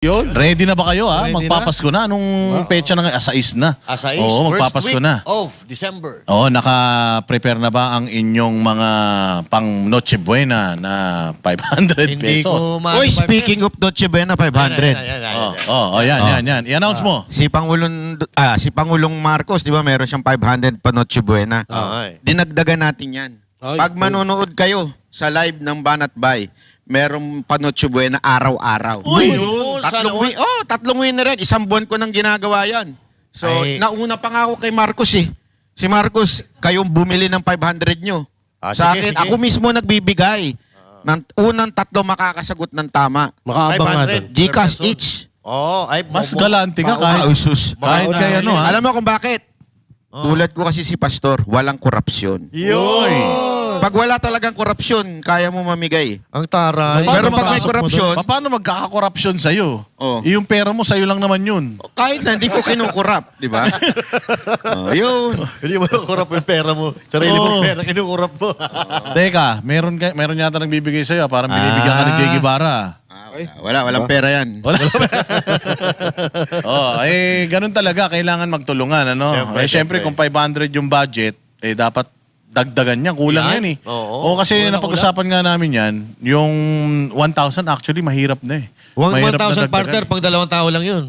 Yun. Ready na ba kayo ha? Ready Magpapasko na. Anong petsa na ngayon? Asais na. Asais, Oo, first magpapasko week na. of December. Oo, naka-prepare na ba ang inyong mga pang Noche Buena na 500 Hindi pesos? ko ma- Oy, speaking of Noche Buena, 500. Yan. Yan. I-announce mo. Si Pangulong Marcos, di ba, meron siyang 500 pa Noche Buena. Okay. Dinagdagan natin yan. Ay, Pag manonood kayo sa live ng Banat Bay, merong pa Noche Buena araw-araw. Uy, yun, sana all. Tatlong winner rin. Isang buwan ko nang ginagawa yan. So, Ay. nauna pa nga ako kay Marcos eh. Si Marcos, kayong bumili ng 500 nyo. Sa sige, akin, sige. ako mismo nagbibigay. Ng unang tatlo makakasagot ng tama. Makaabang nga 500. doon. Gcash Per person. each. Mas galante ka kahit, Ay, sus. kahit kay ano ha. Alam mo kung bakit? Tulad ko kasi si Pastor, walang korupsyon. Yun. Pag wala talagang korupsyon, kaya mo mamigay. Ang taray. Pero pag may magpasok mo korupsyon, Paano magkakakorupsyon sa'yo? Oh. Yung pera mo sa'yo lang naman yun. kahit na hindi ko kinukurap, di ba? Yun. Hindi mo kurap yung pera mo. Sarili mong pera, kinukurap mo. Teka, meron yata nagbibigay sa'yo. Parang binibigyan ka ni Jay Guevara. Walang pera yan. Ganun talaga. Kailangan magtulungan. Ano? Siyempre, Siyempre, kung 500 yung budget, dapat dagdagan niya. Kulang Yan. yan eh. Oo. Kasi Kulang. napag-usapan nga namin yan, yung 1,000 actually mahirap na eh. Mahirap na 1,000 dagdagan. partner, pag dalawang tao lang yun.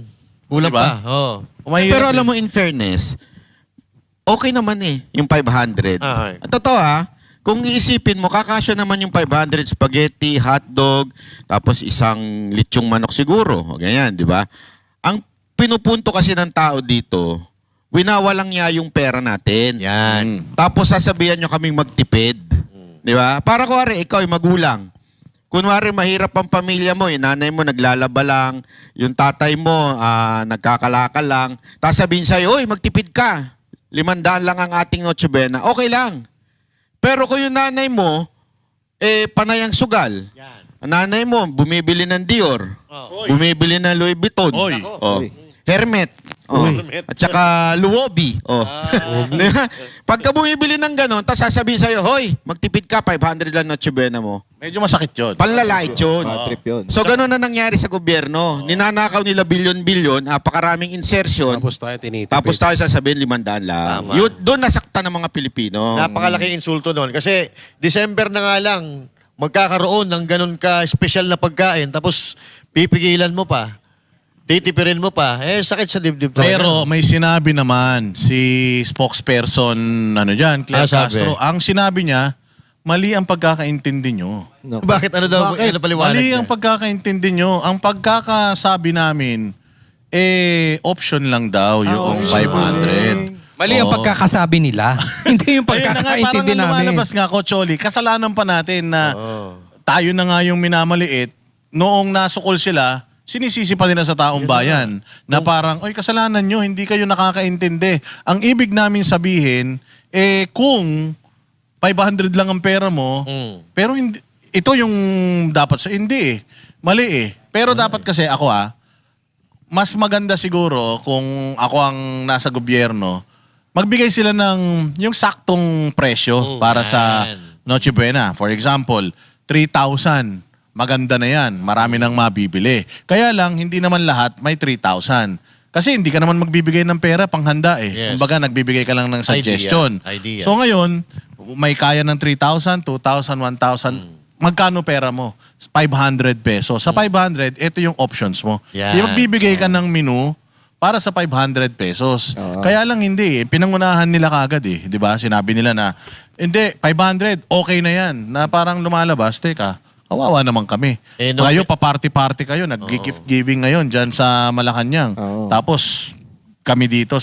Kulang Diba? pa. Oo. Mahirap Pero eh. alam mo, in fairness, okay naman eh, yung 500. Ay. Totoo kung iisipin mo, kakasya naman yung 500 spaghetti, hotdog, tapos isang lechong manok siguro. O ganyan, di ba? Ang pinupunto kasi ng tao dito, winawalang niya yung pera natin. Yan. Tapos sasabihan nyo kaming magtipid. Di ba? Para kuwari, ikaw ay magulang. Kunwari, mahirap ang pamilya mo, yung nanay mo naglalaba lang, yung tatay mo nagkakalakal lang. Tapos sabihin sa'yo, oy, magtipid ka. 500 lang ang ating Noche Buena. Okay lang. Pero kung yung nanay mo, panayang sugal. Yan. Ang nanay mo, bumibili ng Dior. Oh. Bumibili ng Louis Vuitton. Oy. Oh. Hermet. Oh. At saka Luobi. Oh. Pagka bumibili ng ganon, tapos sasabihin sa'yo, hoy, magtipid ka, 500 lang Noche Buena mo. Medyo masakit yun. Panlalait yun. Trip yun. So, ganon na nangyari sa gobyerno. Ninanakaw nila bilyon-bilyon, napakaraming insertion. Tapos tayo tinitipid. Sasabihin 500 lang. Tama. Yun, doon nasaktan ng mga Pilipino. Napakalaking insulto doon. Kasi December na nga lang, magkakaroon ng ganun ka-special na pagkain, tapos pipigilan mo pa, titipirin mo pa, sakit sa dibdib talaga. Pero may sinabi naman si spokesperson Claire sabi? Castro. Ang sinabi niya, mali ang pagkakaintindi nyo. Bakit? Ano daw? Bakit? Ano paliwanag Mali niya? ang pagkakaintindi nyo. Ang pagkakasabi namin, option lang daw yung 500. Mali ang Oo. pagkakasabi nila. Hindi yung Ayun na nga, parang pagkakaintindi ang namin. lumalabas nga, Coach Oli, kasalanan pa natin na Oo. tayo na nga yung minamaliit. Noong nasukol sila, sinisisi pa nila sa taong bayan. Na parang, oy, kasalanan nyo, hindi kayo nakakaintindi. Ang ibig namin sabihin, kung 500 lang ang pera mo, pero hindi, ito yung dapat sa hindi eh. Mali eh. Pero dapat kasi ako mas maganda siguro kung ako ang nasa gobyerno, magbigay sila ng yung saktong presyo para sa yan. Noche Buena. For example, 3,000. Maganda na yan. Marami nang mabibili. Kaya lang, hindi naman lahat may 3,000. Kasi hindi ka naman magbibigay ng pera panghanda eh. Yes. Kumbaga, nagbibigay ka lang ng suggestion. Idea. So ngayon, may kaya ng 3,000, 2,000, 1,000. Magkano pera mo? 500 pesos. Sa 500, ito yung options mo. Yan. Di magbibigay ka ng menu para sa 500 pesos. Kaya lang hindi eh. Pinangunahan nila kagad eh. Di ba? Sinabi nila na, hindi, 500, okay na yan. Na parang lumalabas, teka, kawawa naman kami. Kayo, pa-party-party kayo. Nag-gift giving ngayon dyan sa Malacanang. Tapos, kami dito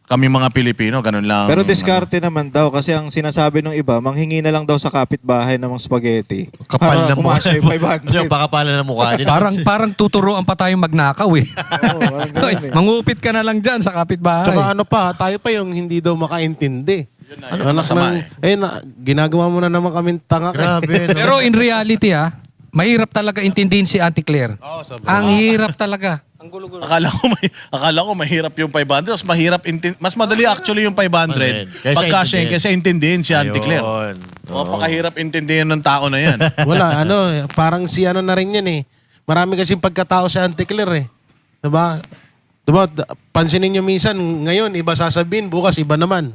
kami mga Pilipino, ganun lang. Pero diskarte naman daw kasi ang sinasabi ng iba, manghingi na lang daw sa kapitbahay ng mga spaghetti. Kapal na mukha. Kumasya yung 500. Yung pakapalan ng mukha din. Parang tuturuan pa tayong magnakaw eh. Oo, parang ganun Hoy, eh. mangupit ka na lang dyan sa kapitbahay. Tsaka ano pa, tayo pa yung hindi daw makaintindi. Ano masama eh. Ginagawa mo na naman kaming tanga. Grabe. No? Pero in reality mahirap talaga intindihin si Auntie Claire. Ang hirap talaga. Ang gulo-gulo. Akala ko mahirap yung 500. Mas madali actually yung 500 kaysa intindihin si Auntie Claire. Ayun. Mapakahirap intindihin ng tao na yan. Wala, parang si na rin yan eh. Marami kasing pagkatao si Auntie Claire eh. Diba? Pansinin nyo minsan, ngayon iba sasabihin, bukas iba naman.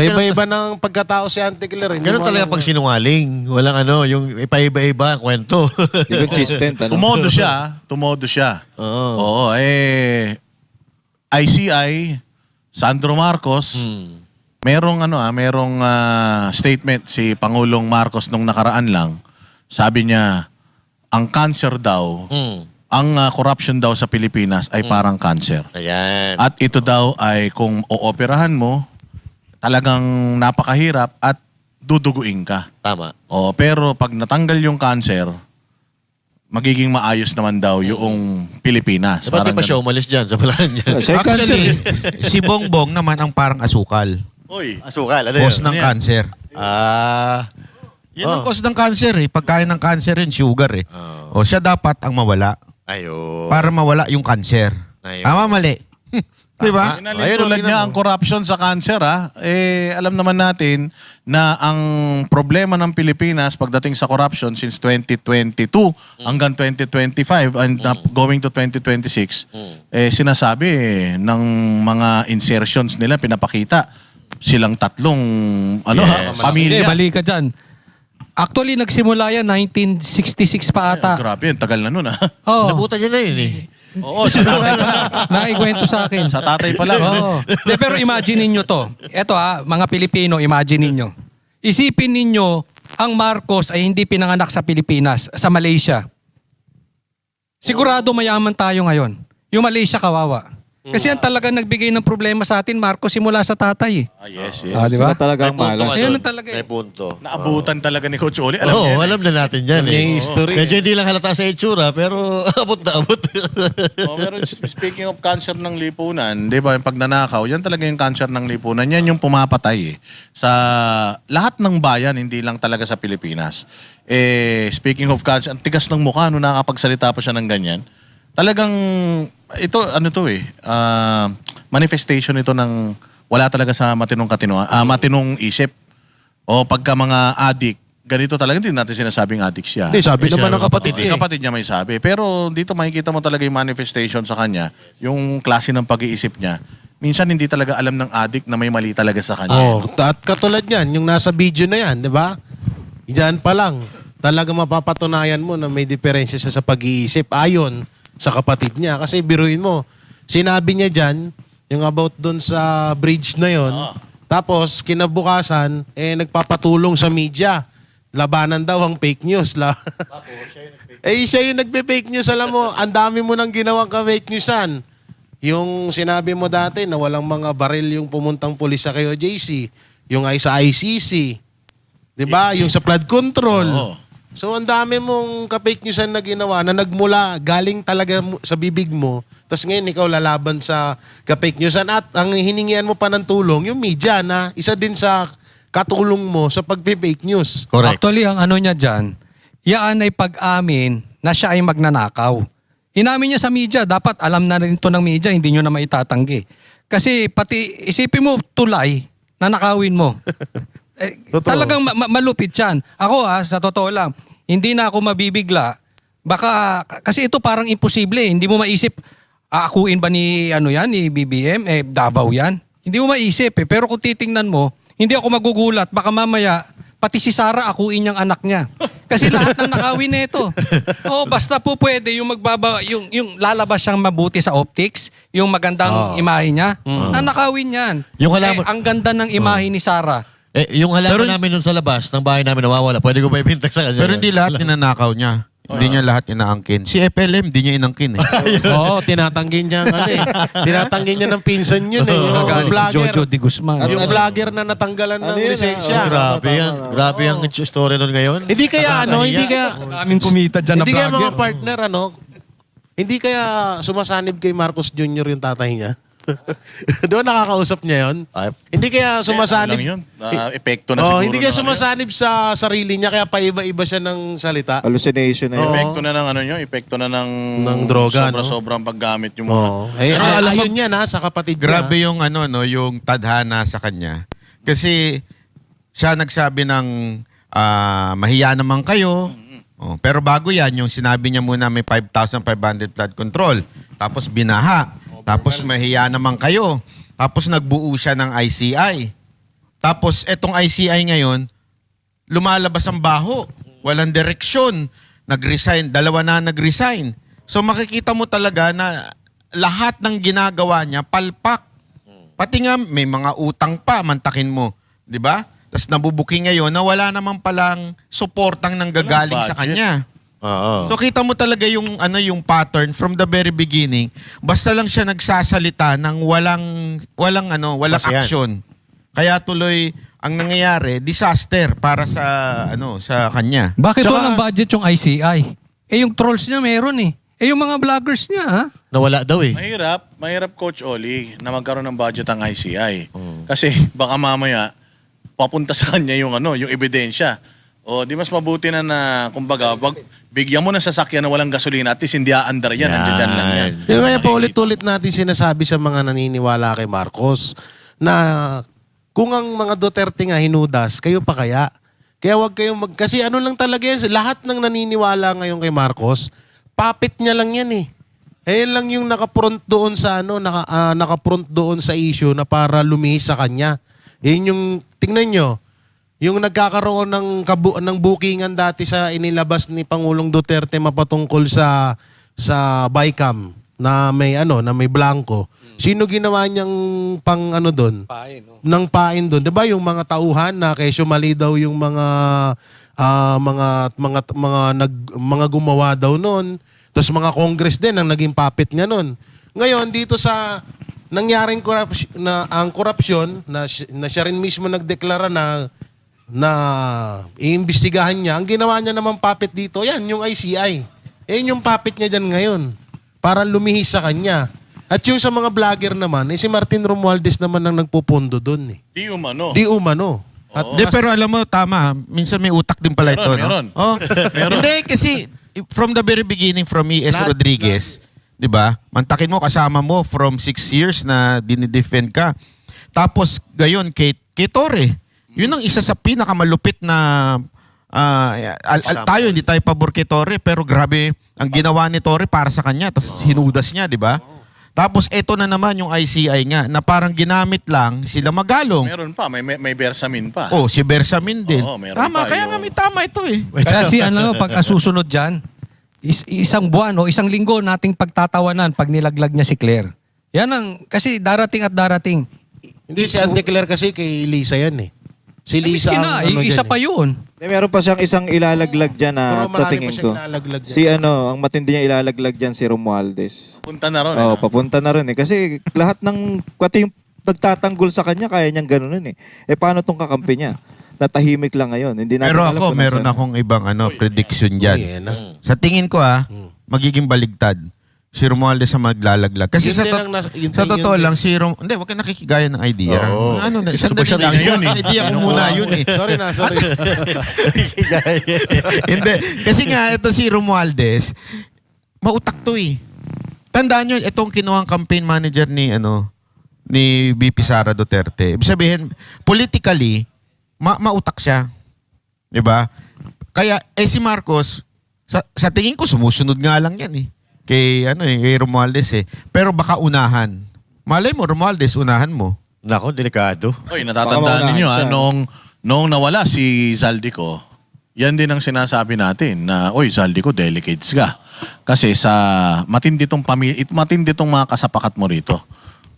Iba-iba ng pagkatao si Auntie Claire. Hindi Ganun mo talaga alam pag sinungaling. Walang yung ipaiba-iba ang kwento. Di consistent. Ano? Tumodo siya. Oo. Oo, ICI, Sandro Marcos, merong statement si Pangulong Marcos nung nakaraan lang. Sabi niya, ang cancer daw, ang corruption daw sa Pilipinas ay parang cancer. Ayan. At ito daw ay kung ooperahan mo, talagang napakahirap at duduguin ka. Tama. Pero pag natanggal yung cancer, magiging maayos naman daw yung Pilipinas. Ba't di pa siya umalis dyan sa Malacanang? Siya yung cancer Actually, eh. si Bongbong naman ang parang asukal. Uy, Asukal, ano Cause yun? ng cancer. Yun ang cause ng cancer eh. Pagkain ng cancer yun, sugar eh. O siya dapat ang mawala Ayun. para mawala yung cancer. Ayun. Tama, mali. Diba? tulad niya ang corruption sa cancer alam naman natin na ang problema ng Pilipinas pagdating sa corruption since 2022 hanggang 2025 and going to 2026 sinasabi ng mga insertions nila pinapakita silang tatlong Hindi, pamilya. bali ka dyan. Actually, nagsimula yan 1966 pa ata. Grabe, ang tagal na nun Oo, Nabuta dyan na yun eh. Oo, sa tatay pa lang. naikwento sa akin. Sa tatay pa lang. Oo. De, pero imagine ninyo to. Eto mga Pilipino, imagine ninyo. Isipin ninyo, ang Marcos ay hindi pinanganak sa Pilipinas, sa Malaysia. Sigurado mayaman tayo ngayon. Yung Malaysia kawawa. Kasi ang talaga nagbigay ng problema sa atin, Marcos, simula sa tatay. Yes, yes. Di Sila ba? talaga ang May punto malas. ka Ayun dun. na talaga eh. May punto. Naabutan talaga ni Coach Oli. Alam Oo, niya. alam na natin yan Yung eh. history. Medyo hindi lang halata sa itsura, pero abot na abot. Pero speaking of cancer ng lipunan, di ba, yung pagnanakaw, yan talaga yung cancer ng lipunan. Yan yung pumapatay sa lahat ng bayan, hindi lang talaga sa Pilipinas. Speaking of cancer, ang tigas ng mukha nung nakakapagsalita pa siya ng ganyan. Talagang, ito, manifestation ito ng wala talaga sa matinong isip. O pagka mga addict, ganito talaga, hindi natin sinasabing addict siya. Hindi, sabi naman ng kapatid Hindi, niya. kapatid niya may sabi. Pero dito makikita mo talaga yung manifestation sa kanya, yung klase ng pag-iisip niya. Minsan hindi talaga alam ng addict na may mali talaga sa kanya. At katulad yan, yung nasa video na yan, di ba? Diyan pa lang, talaga mapapatunayan mo na may diferensya siya sa pag-iisip ayon sa kapatid niya. Kasi biruin mo, sinabi niya dyan, yung about dun sa bridge na yon. Tapos, kinabukasan, nagpapatulong sa media. Labanan daw ang fake news. Siya yung nagpe-fake news. Alam mo, ang dami mo nang ginawang ka-fake newsan. Yung sinabi mo dati na walang mga baril yung pumuntang pulis sa KOJC. Yung ay sa ICC. Diba? Yung sa flood control. Oo. So, ang dami mong ka-fake newsan na ginawa na nagmula, galing talaga sa bibig mo. Tapos ngayon, ikaw lalaban sa ka-fake newsan. At ang hiningian mo pa ng tulong, yung media na isa din sa katulong mo sa pag-fake news. Correct. Actually, ang ano niya dyan, yaan ay pag-amin na siya ay magnanakaw. Inamin niya sa media, dapat alam na rin ito ng media, hindi nyo na maitatanggi. Kasi pati isipin mo, tulay, nanakawin mo. Talagang malupit yan. Ako sa totoo lang, hindi na ako mabibigla. Baka, kasi ito parang imposible. Hindi mo maisip, aakuin ba ni BBM? Davao yan. Hindi mo maisip Pero kung titingnan mo, hindi ako magugulat. Baka mamaya, pati si Sara akuin niyang anak niya. Kasi lahat ng nakawin na ito. Basta po pwede yung yung lalabas siyang mabuti sa optics, yung magandang imahe niya, nanakawin yan. Yung halaman- ang ganda ng imahe ni Sara. Yung halaman namin nun sa labas ng bahay namin nawawala, pwede ko ba ibintag sa kanya? Pero hindi lahat ninanakaw niya. Hindi niya lahat inaangkin. Si FLM, hindi niya inangkin eh. Oo, tinatanggi niya tinatanggi niya ng pinsan yun Yung Nagalit si vlogger. Jojo Di Guzman. Yung vlogger na natanggalan ng lisensya. Grabe yan. Grabe ang story nun ngayon. Hindi kaya Daming kumita dyan na hindi kaya vlogger. mga partner hindi kaya sumasanib kay Marcos Jr. yung tatay niya? Doon nakakausap niya yon. Hindi kaya sumasanib. Lang yun. Epekto na siguro. Hindi kaya ng sumasanib sa sarili niya kaya paiba-iba siya ng salita. Hallucination na yun. Epekto na ng epekto na ng droga, Sobrang paggamit yung mga. Ayun yan sa kapatid niya. Grabe yung yung tadhana sa kanya. Kasi siya nagsabi ng mahiya naman kayo, Oh, pero bago yan, yung sinabi niya muna may 5,500 flood control. Tapos binaha. Tapos mahiya naman kayo. Tapos nagbuo siya ng ICI. Tapos etong ICI ngayon, lumalabas ang baho. Walang direksyon. Nag-resign. 2 na nag-resign. So makikita mo talaga na lahat ng ginagawa niya, palpak. Pati nga may mga utang pa, mantakin mo. Di ba? Tapos nabubuking ngayon na wala naman palang suportang nanggagaling sa budget. kanya. Oo. So kita mo talaga yung yung pattern from the very beginning. Basta lang siya nagsasalita ng walang Basihan. action. Kaya tuloy ang nangyayari, disaster para sa sa kanya. Bakit Tsaka- walang budget yung ICI? Yung trolls niya meron eh. Yung mga vloggers niya ha? Nawala daw eh. Mahirap Coach Oli na magkaroon ng budget ang ICI. Kasi baka mamaya papunta sa kanya yung yung ebidensya. O di mas mabuti na kumbaga, wag bigyan mo ng sasakyan na walang gasolina at least hindi aandar yan, nandiyan lang yan. Yung kaya pa ulit-ulit natin sinasabi sa mga naniniwala kay Marcos na kung ang mga Duterte nga hinudas, kayo pa kaya? Kaya wag kayong kasi ano lang talaga yan, lahat ng naniniwala ngayon kay Marcos, puppet niya lang yan eh. Ayan lang yung nakapront doon sa nakapront doon sa issue na para lumihis sa kanya. Yun yung tingnan nyo, yung nagkakaroon ng bookingan dati sa inilabas ni Pangulong Duterte mapatungkol sa BICAM na may blanco. Sino ginawa niyang doon? Pain, no? Nang pain doon. 'Di ba yung mga tauhan na kesyo mali daw yung mga gumawa daw noon. Tapos mga congress din ang naging puppet niya noon. Ngayon dito sa nangyaring korupsyon na siya rin mismo nagdeklara na iimbestigahan niya. Ang ginawa niya naman puppet dito, yan yung ICI. Yung puppet niya dyan ngayon para lumihis sa kanya. At yung sa mga vlogger naman, si Martin Romualdez naman ang nagpupundo doon eh. Di umano. Di umano. At Hindi, pero alam mo, tama. Minsan may utak din pala ito. Meron. No? Oh, Hindi, kasi from the very beginning, from E.S. Rodriguez, di ba? Mantakin mo, kasama mo from 6 years na dinidefend ka. Tapos, gayon, kay Torre. Yun ang isa sa pinakamalupit na tayo, hindi tayo pabor kay Torre, pero grabe ang ginawa ni Torre para sa kanya. Tapos hinudas niya, di ba? Tapos eto na naman yung ICI nga na parang ginamit lang sila Magalong. Meron pa, may Bersamin pa. Oh, si Bersamin din. Oo, meron Tama, pa kaya yung- nga may tama ito eh. Kaya pag asusunod dyan, isang buwan o isang linggo nating pagtatawanan pag nilaglag niya si Claire. Yan kasi darating at darating. hindi si Ante Claire kasi kay Lisa yan eh. Si Lisa Miskin ang na, isa dyan pa eh. yun. Meron pa siyang isang ilalaglag dyan Pero na sa marami tingin pa siyang ko. ilalaglag dyan. Si ang matindi niya ilalaglag dyan si Romualdez. Punta na ron. Oo, papunta na rin eh. Kasi lahat pati yung nagtatanggol sa kanya, kaya niyang ganunin eh. Paano tong kakampi niya? Natahimik lang ngayon. Hindi natin Pero alam ako, kung meron nasaan. akong ibang prediction dyan. Uy, yan ah. Sa tingin ko magiging baligtad. Si Romualdez ang maglalaglag. Kasi Yun sa, din ang sa totoo yun lang, din. hindi, wag ka nakikigaya ng idea. Oo. Isang Gusto dali lang niya yun yun eh. Idea ko muna yun eh. Sorry na, sorry. Hindi. Kasi nga, ito si Romualdez, mautak to eh. Tandaan nyo, itong kinuhang campaign manager ni VP Sara Duterte. Ibig sabihin, politically, mautak siya. Diba? Kaya, si Marcos, sa tingin ko, sumusunod nga lang yan eh. Kay Romualdez eh. Pero baka unahan. Malay mo, Romualdez, unahan mo. Nako, delikado. Oy, natatandaan Baka ninyo maunahan siya. noong nawala si Zaldico, yan din ang sinasabi natin na, oy, Zaldico, delicates ka. Kasi matindi tong mga kasapakat mo rito.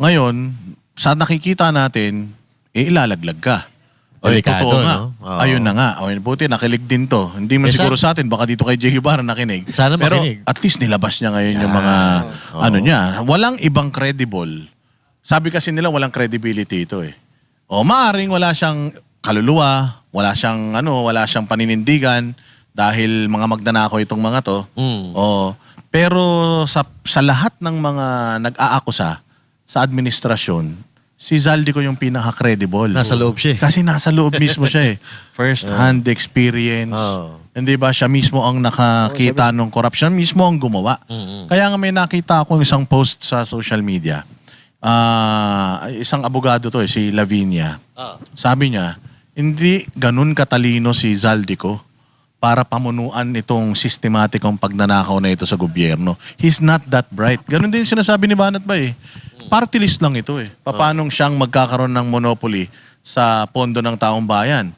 Ngayon, sa nakikita natin, ilalaglag ka. Oy, Delikado, totoo nga. no? Oo. Ayun na nga. Oy, buti, nakilig din to. Hindi man siguro sa atin, baka dito kay Jay Ibarra nakinig. Sana Pero makinig. at least nilabas niya ngayon yung mga, niya. Walang ibang credible. Sabi kasi nila walang credibility ito eh. O maaring wala siyang kaluluwa, wala siyang paninindigan dahil mga magnanakaw itong mga to. O pero sa lahat ng mga nag-aakusa sa administrasyon, si Zaldico yung pinaka-credible. Nasa loob siya eh. Kasi nasa loob mismo siya eh. First-hand experience. Oo. Hindi ba siya mismo ang nakakita ng corruption, mismo ang gumawa. Kaya nga may nakita akong isang post sa social media. Isang abogado to si Lavinia. Sabi niya, hindi ganun katalino si Zaldico para pamunuan itong sistematikong pagnanakaw na ito sa gobyerno. He's not that bright. Ganon din sinasabi ni Banat ba eh. Party list lang ito eh. Paano siyang magkakaroon ng monopoly sa pondo ng taong bayan?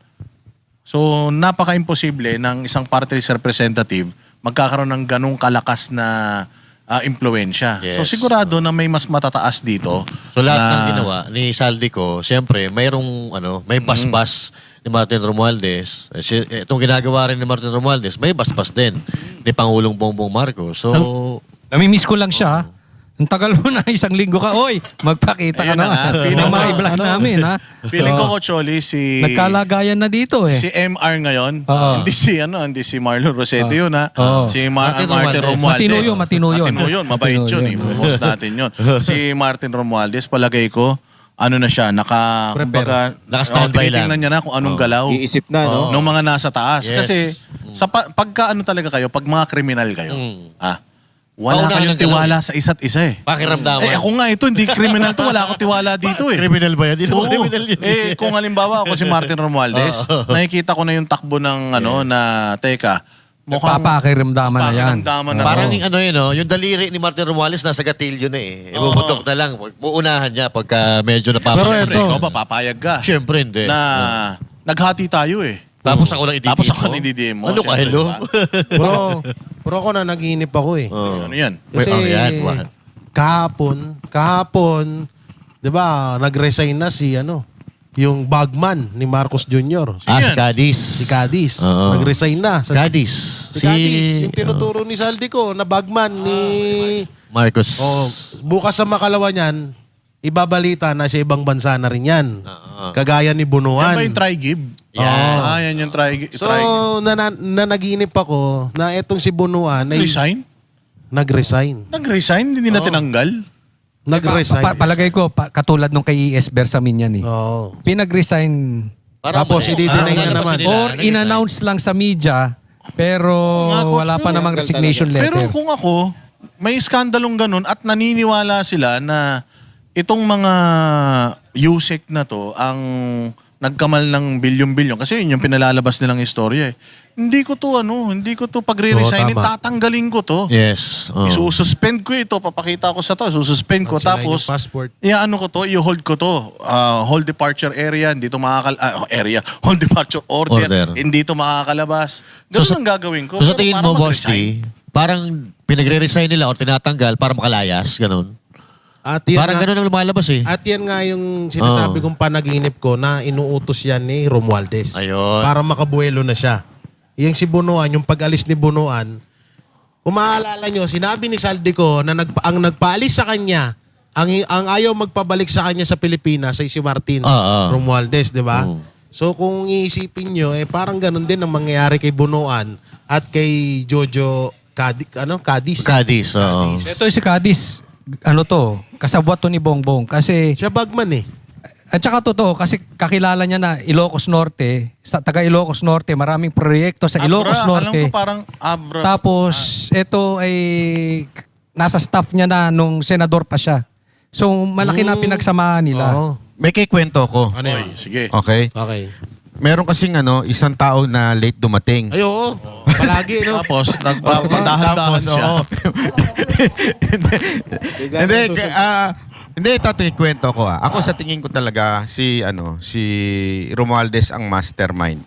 So, napaka-imposible ng isang party list representative magkakaroon ng ganong kalakas na impluensya. Yes. So, sigurado na may mas matataas dito. So lahat na- ng ginawa ni Saldico, siyempre, may basbas ni Martin Romualdez. Itong ginagawa rin ni Martin Romualdez, may basbas din ni Pangulong Bongbong Marcos. So, Nami-miss ko lang siya. Ang tagal mo na, 1 linggo ka. Oy, magpakita ka Ayun na na. nga. Feeling Ng mga ko, i-vlog namin, ha? Feeling ko, Oo. Coach Oli, Nagkalagayan na dito, eh. si MR ngayon, Oo. hindi si Marlon Rosete yun, ha? Oo. Si Martin Martin Romualdez. Matino yun. Matino yun, mabait Matino yun. yun. I-post natin yun. Si Martin Romualdez, palagay ko, ano na siya, Prepare. Naka-standby lang. tinitingnan niya na kung anong galaw. Iisip na, no? Nung mga nasa taas. Yes. Kasi, pagka ano talaga kayo, pag mga kriminal kayo, wala Paunahan kayong ng galaw tiwala sa isa't isa eh. pakiramdaman. Ako nga ito, hindi criminal to. Wala akong tiwala dito eh. Criminal ba yan? Hindi naman Oo. criminal yun. Kung halimbawa ako si Martin Romualdez, nakikita ko na yung takbo ng teka, mukhang Papakiramdaman na yan. pakiramdaman na Parang to. yung daliri ni Martin Romualdez nasa gatilyo na eh. Ibubutok na lang. Uunahan niya pagka medyo Pero napapasok. Siyempre, eto. ikaw ba papayag ka? Siyempre hindi. Na naghati tayo eh. Tapos ako lang i-DDM Tapos ako lang i-DDM mo. Ano ka, Siyempre, hello? diba? Pero ako na naginip ako eh. Ano yan? Kasi yan, Juan. kahapon, 'di ba, nag-resign na si yung bagman ni Marcos Jr. Si yan? Cadiz. Si Cadiz. Oo. Nag-resign na. Cadiz. Si Cadiz, yung tinuturo ni Saldico na bagman ni Marcos. bukas sa Makalawa niyan, ibabalita na sa ibang bansa na rin yan. Oo. Kagaya ni Yan Bunuan. ba yung try-give? Yan. Yan yung try-give. So, nanaginip ako na etong si Bunuan ay Resign? nag-resign. Nag-resign? Hindi na tinanggal? Nag-resign. Palagay ko, katulad nung kay ES Bersamin yan, eh. Oo. Pinag-resign Tapos, i-deny na naman. or in-announce lang sa media, pero Nga, Coach, wala pa pero- namang resignation Pero letter. kung ako, may skandalong ganun at naniniwala sila na itong mga USEC na to ang nagkamal ng bilyon-bilyon. Kasi yun yung pinalalabas nilang istorya eh. Hindi ko to pagre-resignin, Oo, tama. tatanggalin ko to. Yes. Isususpend ko ito, papakita ko sa to, sususpend ko, Cancel tapos yung passport. i-hold ko to. Hold departure area, hindi to hold departure order, Order. hindi to makakalabas. Ganun ang gagawin ko. So sa Pero tingin para mo, Boss mag-resign. D, parang pinagre-resign nila o tinatanggal para makalayas, ganun. At yan, Parang ganun ang lumalabas eh. at yan nga yung sinasabi kong panaginip ko na inuutos yan ni Romualdez. Ayun. Para makabuelo na siya. Yung si Bunuan, yung pag-alis ni Bunuan, kung maaalala nyo, sinabi ni Saldico na ang nagpaalis sa kanya, ang ayaw magpabalik sa kanya sa Pilipinas ay si Martin Romualdez, di ba? So kung iisipin nyo, parang ganun din ang mangyayari kay Bunuan at kay Jojo Cadiz. Cadiz, oo. Ito si Cadiz, kasabwat to ni Bongbong. Kasi, Siya bagman eh. at saka totoo, kasi kakilala niya na Ilocos Norte, sa taga Ilocos Norte, maraming proyekto sa Ilocos Abra, Norte. alam ko parang Abra. Tapos, ito ay nasa staff niya na nung senador pa siya. So, malaki na pinagsamahan nila. Oo. May kikwento ko. Ano Oy, yun? sige. Okay? Okay. Meron kasing isang tao na late dumating. Ay, oo. Palagi, no? Tapos, nagpapadahan-dahan siya. oo. Hindi, ito kwento ko. Ako sa tingin ko talaga si Romualdez ang mastermind.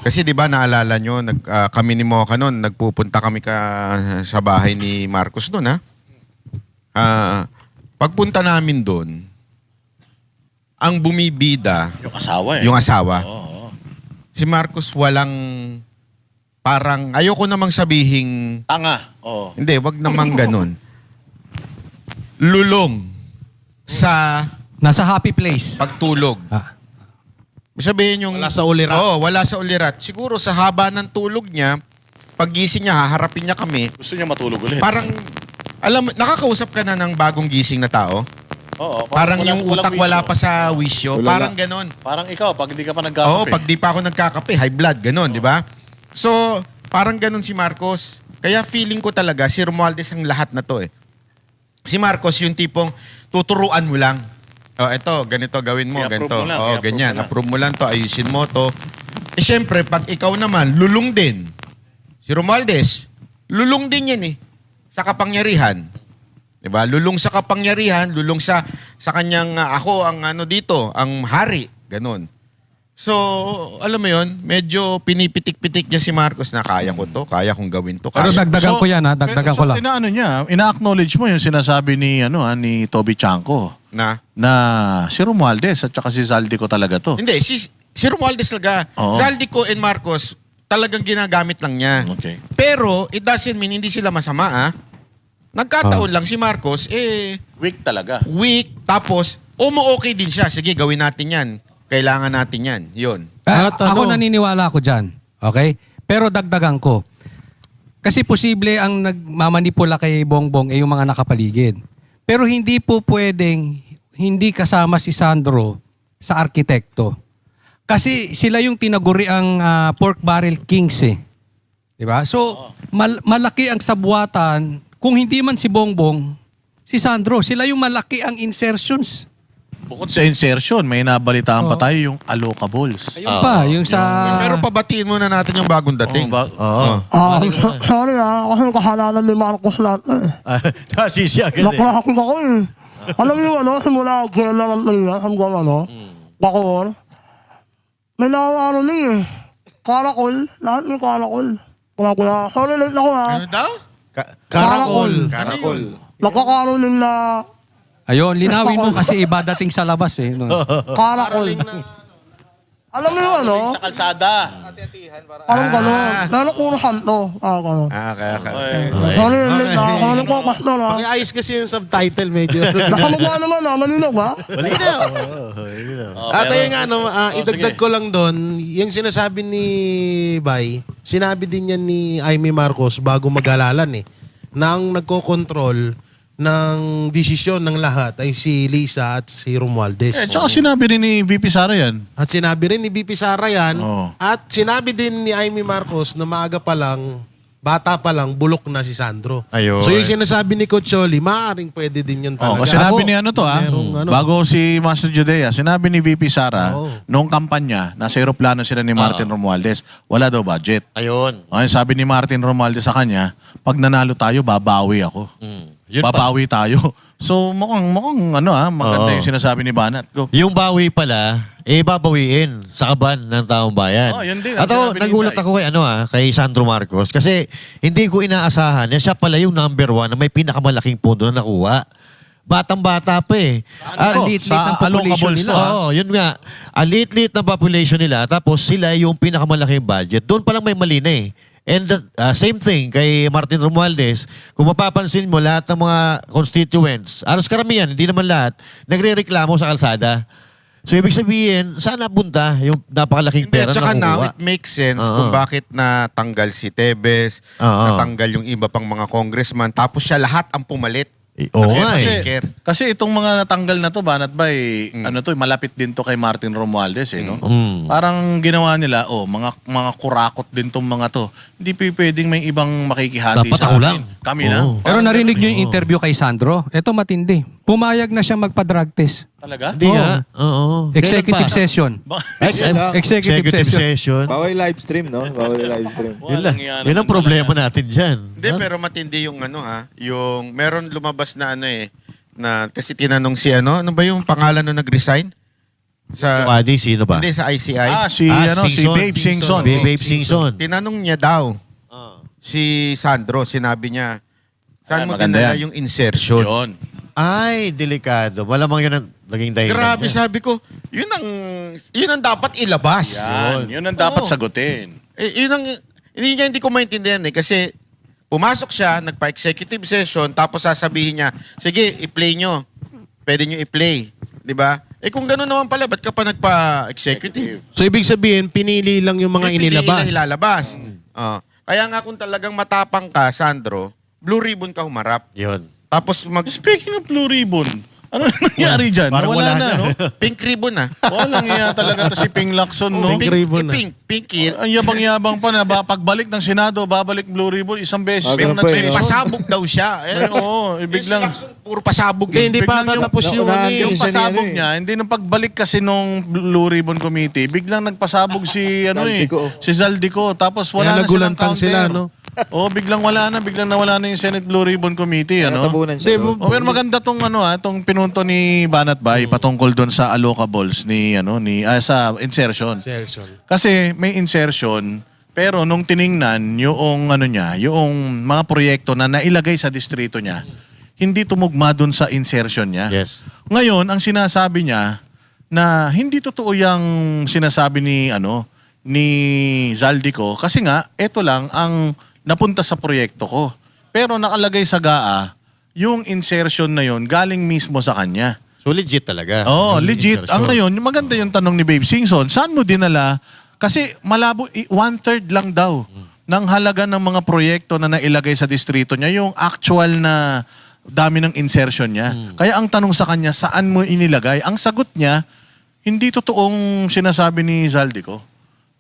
Kasi 'di ba naalala nyo, kami ni Mocha noon, nagpupunta kami sa bahay ni Marcos noon, ha. Pagpunta namin doon, ang bumibida Yung asawa eh. yung asawa. Si Marcos walang parang ayoko namang sabihing Tanga. Oo. hindi, wag namang ganun. Lulong sa Nasa happy place. pagtulog. Sabihin yung Wala sa ulirat. Oo, wala sa ulirat. Siguro sa haba ng tulog niya, paggising niya, haharapin niya kami. Gusto niya matulog ulit. Parang nakakausap ka na ng bagong gising na tao. Oo. Parang yung walang utak wisyo. wala pa sa wisyo. Parang ganon. Parang ikaw, pag hindi ka pa Oo, nagkakape. pag di pa ako nagkakape, high blood, ganon, di ba? So, parang ganon si Marcos. Kaya feeling ko talaga, si Romualdez ang lahat na to eh. Si Marcos yung tipong tuturuan mo lang. Oh, eto, ganito gawin mo, I-approve ganito. mo lang, Oo, i-approve ganyan. mo lang. Approve mo lang to, ayusin mo to. Eh syempre, pag ikaw naman, lulong din. Si Romualdez, lulong din yan eh. Sa kapangyarihan. Diba? Lulong sa kapangyarihan, lulong sa kanyang, ako ang ano dito, ang hari. Ganon. So, alam mo yon, medyo pinipitik-pitik niya si Marcos na kaya ko to, kaya kong gawin to. Pero dagdagan ko yan, ha? Dagdagan ko lang. Inaano niya, ina-acknowledge mo yung sinasabi ni, ni Toby Chanco na, na si Romualdez at saka si Zaldico talaga to. hindi, si Romualdez talaga. Oo. Zaldico and Marcos, talagang ginagamit lang niya. Okay. Pero, it doesn't mean hindi sila masama, Nagkataon lang si Marcos, Weak talaga. weak, tapos, umu-okay din siya. Sige, gawin natin yan. Kailangan natin yan. Yun. At Ako ano? naniniwala ako dyan. Okay? Pero dagdagan ko. Kasi posible ang nagmamanipula kay Bongbong ay yung mga nakapaligid. Pero hindi po pwedeng hindi kasama si Sandro sa arkitekto. Kasi sila yung tinaguri ang pork barrel kings eh. Diba? So, malaki ang sabwatan. Kung hindi man si Bongbong, si Sandro, sila yung malaki ang insertions. Bukod sa insertion, may nabalitaan pa tayo yung allocables. Ayun pa, yung sa... Pero pabatiin muna natin yung bagong dating. Oo. Sorry kasi kasalanan ni Marcos lahat Kasi siya agad eh. Naklakot ako eh. Alam niyo simula kailangan nila hanggang bakor. May nakakarinig eh. Karakol. Lahat may karakol. Kaya, sorry late ako Ano daw? Karakol. Karakol. Nakakarinig na Ayun, linawin mo kasi iba dating sa labas eh. No? karakol. Alam mo yung Sa kalsada. Parang gano'n. Lalo puro santo. Gano'n. Okay. Sorry late na. Ano po, pastor ha. Pakiayos kasi yung subtitle medyo. Nakamukha naman malinaw ba? At ayun nga, idagdag ko lang doon, yung sinasabi ni Bay, sinabi din yan ni Amy Marcos bago mag-alalan na ang nagko-control ng desisyon ng lahat ay si Lisa at si Romualdez. Tsaka sinabi rin ni VP Sara yan. At sinabi rin ni BP Sara yan. Oo. At sinabi din ni Amy Marcos na maaga pa lang, bata pa lang, bulok na si Sandro. Ayun. So yung sinasabi ni Coach Choli, maaaring pwede din yun talaga. Sinabi ni Merong bago si Master Judea, sinabi ni VP Sara, Oo. noong kampanya, nasa aeroplano sila ni Martin Romualdez, wala daw budget. Ayun. Ayun, sabi ni Martin Romualdez sa kanya, pag nanalo tayo, babawi ako. Yun pa. Babawi tayo. So mukhang maganda Oo. yung sinasabi ni Banat. Go. Yung bawi pala, babawiin sa kaban ng taong bayan. Oh, yun din ang At ako, sinabi ni nagulat Inday. ako kay Sandro Marcos kasi hindi ko inaasahan na siya pala yung number 1 na may pinakamalaking pondo na nakuha. Batang-bata pa eh. Ang liit-liit ng population allocables nila. to, Oo, yun nga. Ang liit-liit na population nila tapos sila yung pinakamalaking budget. Doon pa lang may mali na eh. And same thing kay Martin Romualdez. Kung mapapansin mo, lahat ng mga constituents, alos karamihan, hindi naman lahat, nagre-reklamo sa kalsada. So, ibig sabihin, saan napunta yung napakalaking Hindi, pera tsaka na now, nakukuha? it makes sense Oo. kung bakit natanggal si Tebes, Oo. natanggal yung iba pang mga congressman, tapos siya lahat ang pumalit. Oo nga eh. Kasi itong mga natanggal na to, Banat ba, malapit din to kay Martin Romualdez no? Parang ginawa nila, mga kurakot din tong mga to. Hindi pwedeng may ibang makikihati Dapat sa ako amin. lang. Kami na. Oo. Pero narinig nyo yung interview kay Sandro? Ito matindi. Pumayag na siya magpa-drug test. Talaga? Hindi nga. Oo. Executive Kailan pa? session. Executive session. Bawal live stream, no? Bawal live stream. Yun lang. Yun ang problema natin dyan. Hindi, pero matindi yung yung meron lumabas na na kasi tinanong si ano ba yung pangalan nung nag-resign? Sa Wadi, sino ba? Hindi sa ICI. Si Singson. Babe Singson. Babe Singson. Tinanong niya daw si Sandro, sinabi niya, saan mo maganda dinala yan. yung insertion? Yun. Ay, delikado. Malamang yun ang naging dahilan. Grabe, niya. sabi ko, yun ang dapat ilabas. Yun ang dapat Oo. sagutin. Hindi ko maintindihan kasi pumasok siya, nagpa-executive session, tapos sasabihin niya, sige, i-play nyo. Pwede nyo i-play. Di ba? Kung gano'n naman pala, ba't ka pa nagpa-executive? So ibig sabihin, pinili lang yung mga Pipiliin inilabas. na ilalabas. Kaya nga kung talagang matapang ka, Sandro, blue ribbon ka humarap. Yun. Tapos Speaking of Blue Ribbon, Ano nangyari dyan? Parang Wala wala na, na. no? Pink ribbon na. Walang iya talaga to si Ping Lacson, no? Pink ribbon na. Pink. Ang yabang-yabang pa na pagbalik ng Senado, babalik Blue Ribbon, isang beses ganun pang pa eh, no? nagsesyon. Pasabog daw siya. Oo, biglang... Puro pasabog. Hindi pa Biglang tatapos yung Naunahan ano eh. kasi Yung siya ni pasabog ano eh. niya, hindi nung pagbalik kasi nung Blue Ribbon Committee, biglang nagpasabog si Zaldico. si Zaldico. Tapos wala Kaya na silang nagulantang counter. sila, no? Biglang nawala na yung Senate Blue Ribbon Committee, ano? Natabunan siya. Hindi, doon. Pero maganda tong tong pinunto ni Banat Bay patungkol doon sa allocables sa insertion. Serson. Kasi may insertion, pero nung tiningnan yung yung mga proyekto na nailagay sa distrito niya, hindi tumugma dun sa insertion niya. Yes. Ngayon, ang sinasabi niya na hindi totoo yung sinasabi ni Zaldico kasi nga ito lang ang napunta sa proyekto ko. Pero nakalagay sa GAA yung insertion na yon galing mismo sa kanya. So legit talaga. Oh, Yung legit. insertion. Ang ngayon, maganda yung tanong ni Babe Singson, saan mo dinala? Kasi malabo, 1/3 lang daw ng halaga ng mga proyekto na nailagay sa distrito niya, yung actual na dami ng insertion niya. Kaya ang tanong sa kanya, saan mo inilagay? Ang sagot niya, hindi totoong sinasabi ni Zaldico.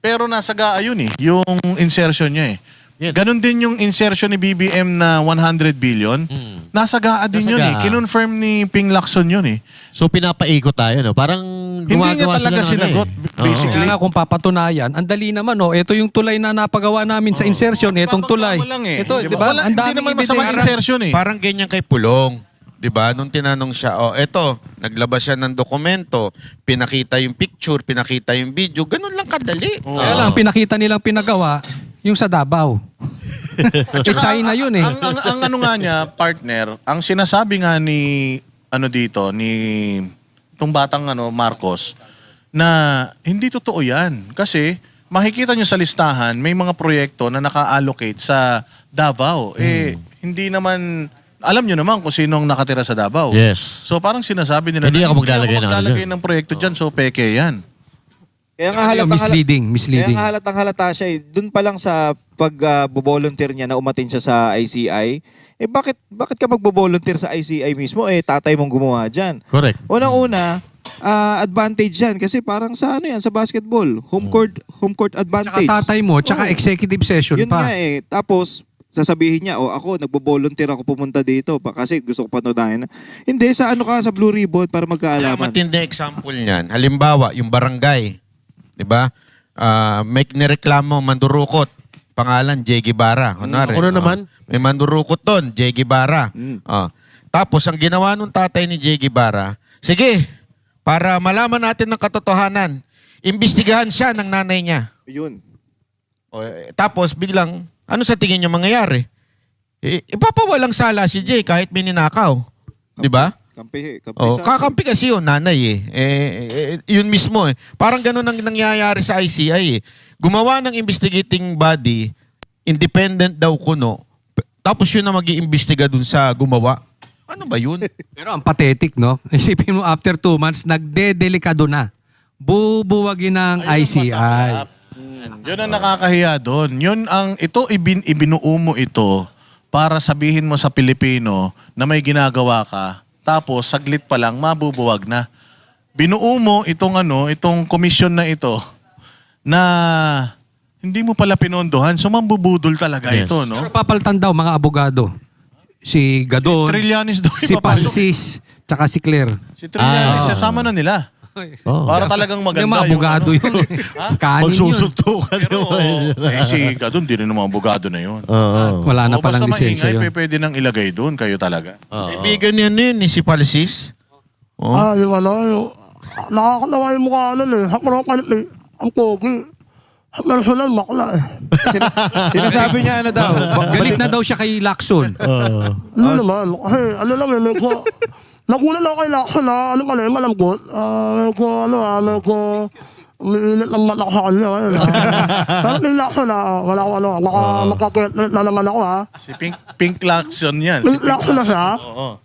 Pero nasa GAA yun yung insertion niya Yan. Ganon din yung insertion ni BBM na 100 billion. Nasa GAA din Nasa yun GAA. Kinonfirm ni Ping Lacson yun So pinapaikot tayo, no? Parang Hindi niya gumagawa talaga sila ng sinagot, basically. Kaya nga kung papatunayan, ang dali naman, ito yung tulay na napagawa namin sa insertion, itong tulay. Papagawa mo lang Ito, di ba? Wala, Ang hindi daming naman masama ebidensya. insertion Parang ganyan kay Pulong. 'Di ba? Nung tinanong siya, eto, naglabas siya ng dokumento, pinakita yung picture, pinakita yung video, ganun lang kadali. Kaya lang, pinakita nilang pinagawa, yung sa Davao. China yun eh. Ang ano nga niya, partner, ang sinasabi nga ni itong batang Marcos na hindi totoo 'yan kasi makikita niyo sa listahan may mga proyekto na naka-allocate sa Davao. Hindi naman alam niyo naman kung sinong nakatira sa Davao. Yes. So parang sinasabi nila Hindi na ako maglalagay ng ano maglalagay dyan. ng proyekto diyan, so peke 'yan. Kaya nga Misleading. Kaya nga halatang halata siya. Doon pa lang sa pag-volunteer niya na umatin siya sa ICI, bakit ka magbo-volunteer sa ICI mismo? Tatay mong gumawa dyan. Correct. Unang-una, advantage yan kasi parang sa sa basketball, home court Tsaka advantage. tatay mo, tsaka Oo. executive session Yun pa. nga Tapos, sasabihin niya, ako, nagbo-volunteer ako pumunta dito kasi gusto ko panodahin. Hindi, sa sa Blue Ribbon para Kaya magkaalaman. matindi example niyan. Halimbawa, yung barangay, 'di ba? May nireklamo mandurukot. Pangalan J. Guevara. Kunwari, Ako na naman. may mandurukot doon, J. Guevara. Tapos ang ginawa nung tatay ni J. Guevara, sige, para malaman natin ng katotohanan, imbestigahan siya ng nanay niya. Yun. Tapos biglang, ano sa tingin niyo mangyayari? Ipapawalang sala si J kahit may ninakaw. 'Di ba? Kampi Kakampi kasi yun, nanay yun mismo Parang ganun ang nangyayari sa ICI Gumawa ng investigating body, independent daw kuno, tapos yun na mag-iimbestiga dun sa gumawa. Ano ba yun? Pero ang pathetic, no? Isipin mo, after 2 months, nagdedelikado na. Bubuwagin ng ICI. Yun ang nakakahiya doon. Yun ang, ibinuo mo ito para sabihin mo sa Pilipino na may ginagawa ka, tapos saglit pa lang, mabubuwag na. Binuo mo itong komisyon na ito na hindi mo pala pinondohan, so mambubudol talaga Yes. ito, no? Pero papalitan daw mga abogado. Si Gadon, Trillanes daw si ipapasok. Francis, tsaka si Claire. Si Trillanes, sasama na nila. Oh. Para talagang maganda Yung mga abogado yung yun. Kanin yun. Magsusuntukan Pero si Gadon, di rin naman abogado na yun. Wala na palang basta lisensya maingay, yun. pwede nang ilagay doon, kayo talaga. Kaibigan niya yun, si Palsis. Yung nakakatawa yung mukha Hakurang kalit ang pogi. Personal makla Sinasabi niya daw. Galit na daw siya kay Lacson. Ano naman? Kasi medyo nagulat ako kay Lacson malambot. Medyo umiinit ng mata ko sa kanya. Pero kay Lacson wala ko makakakulit na naman ako Si Pink Lacson yan. Pink Lacson na siya? Oo.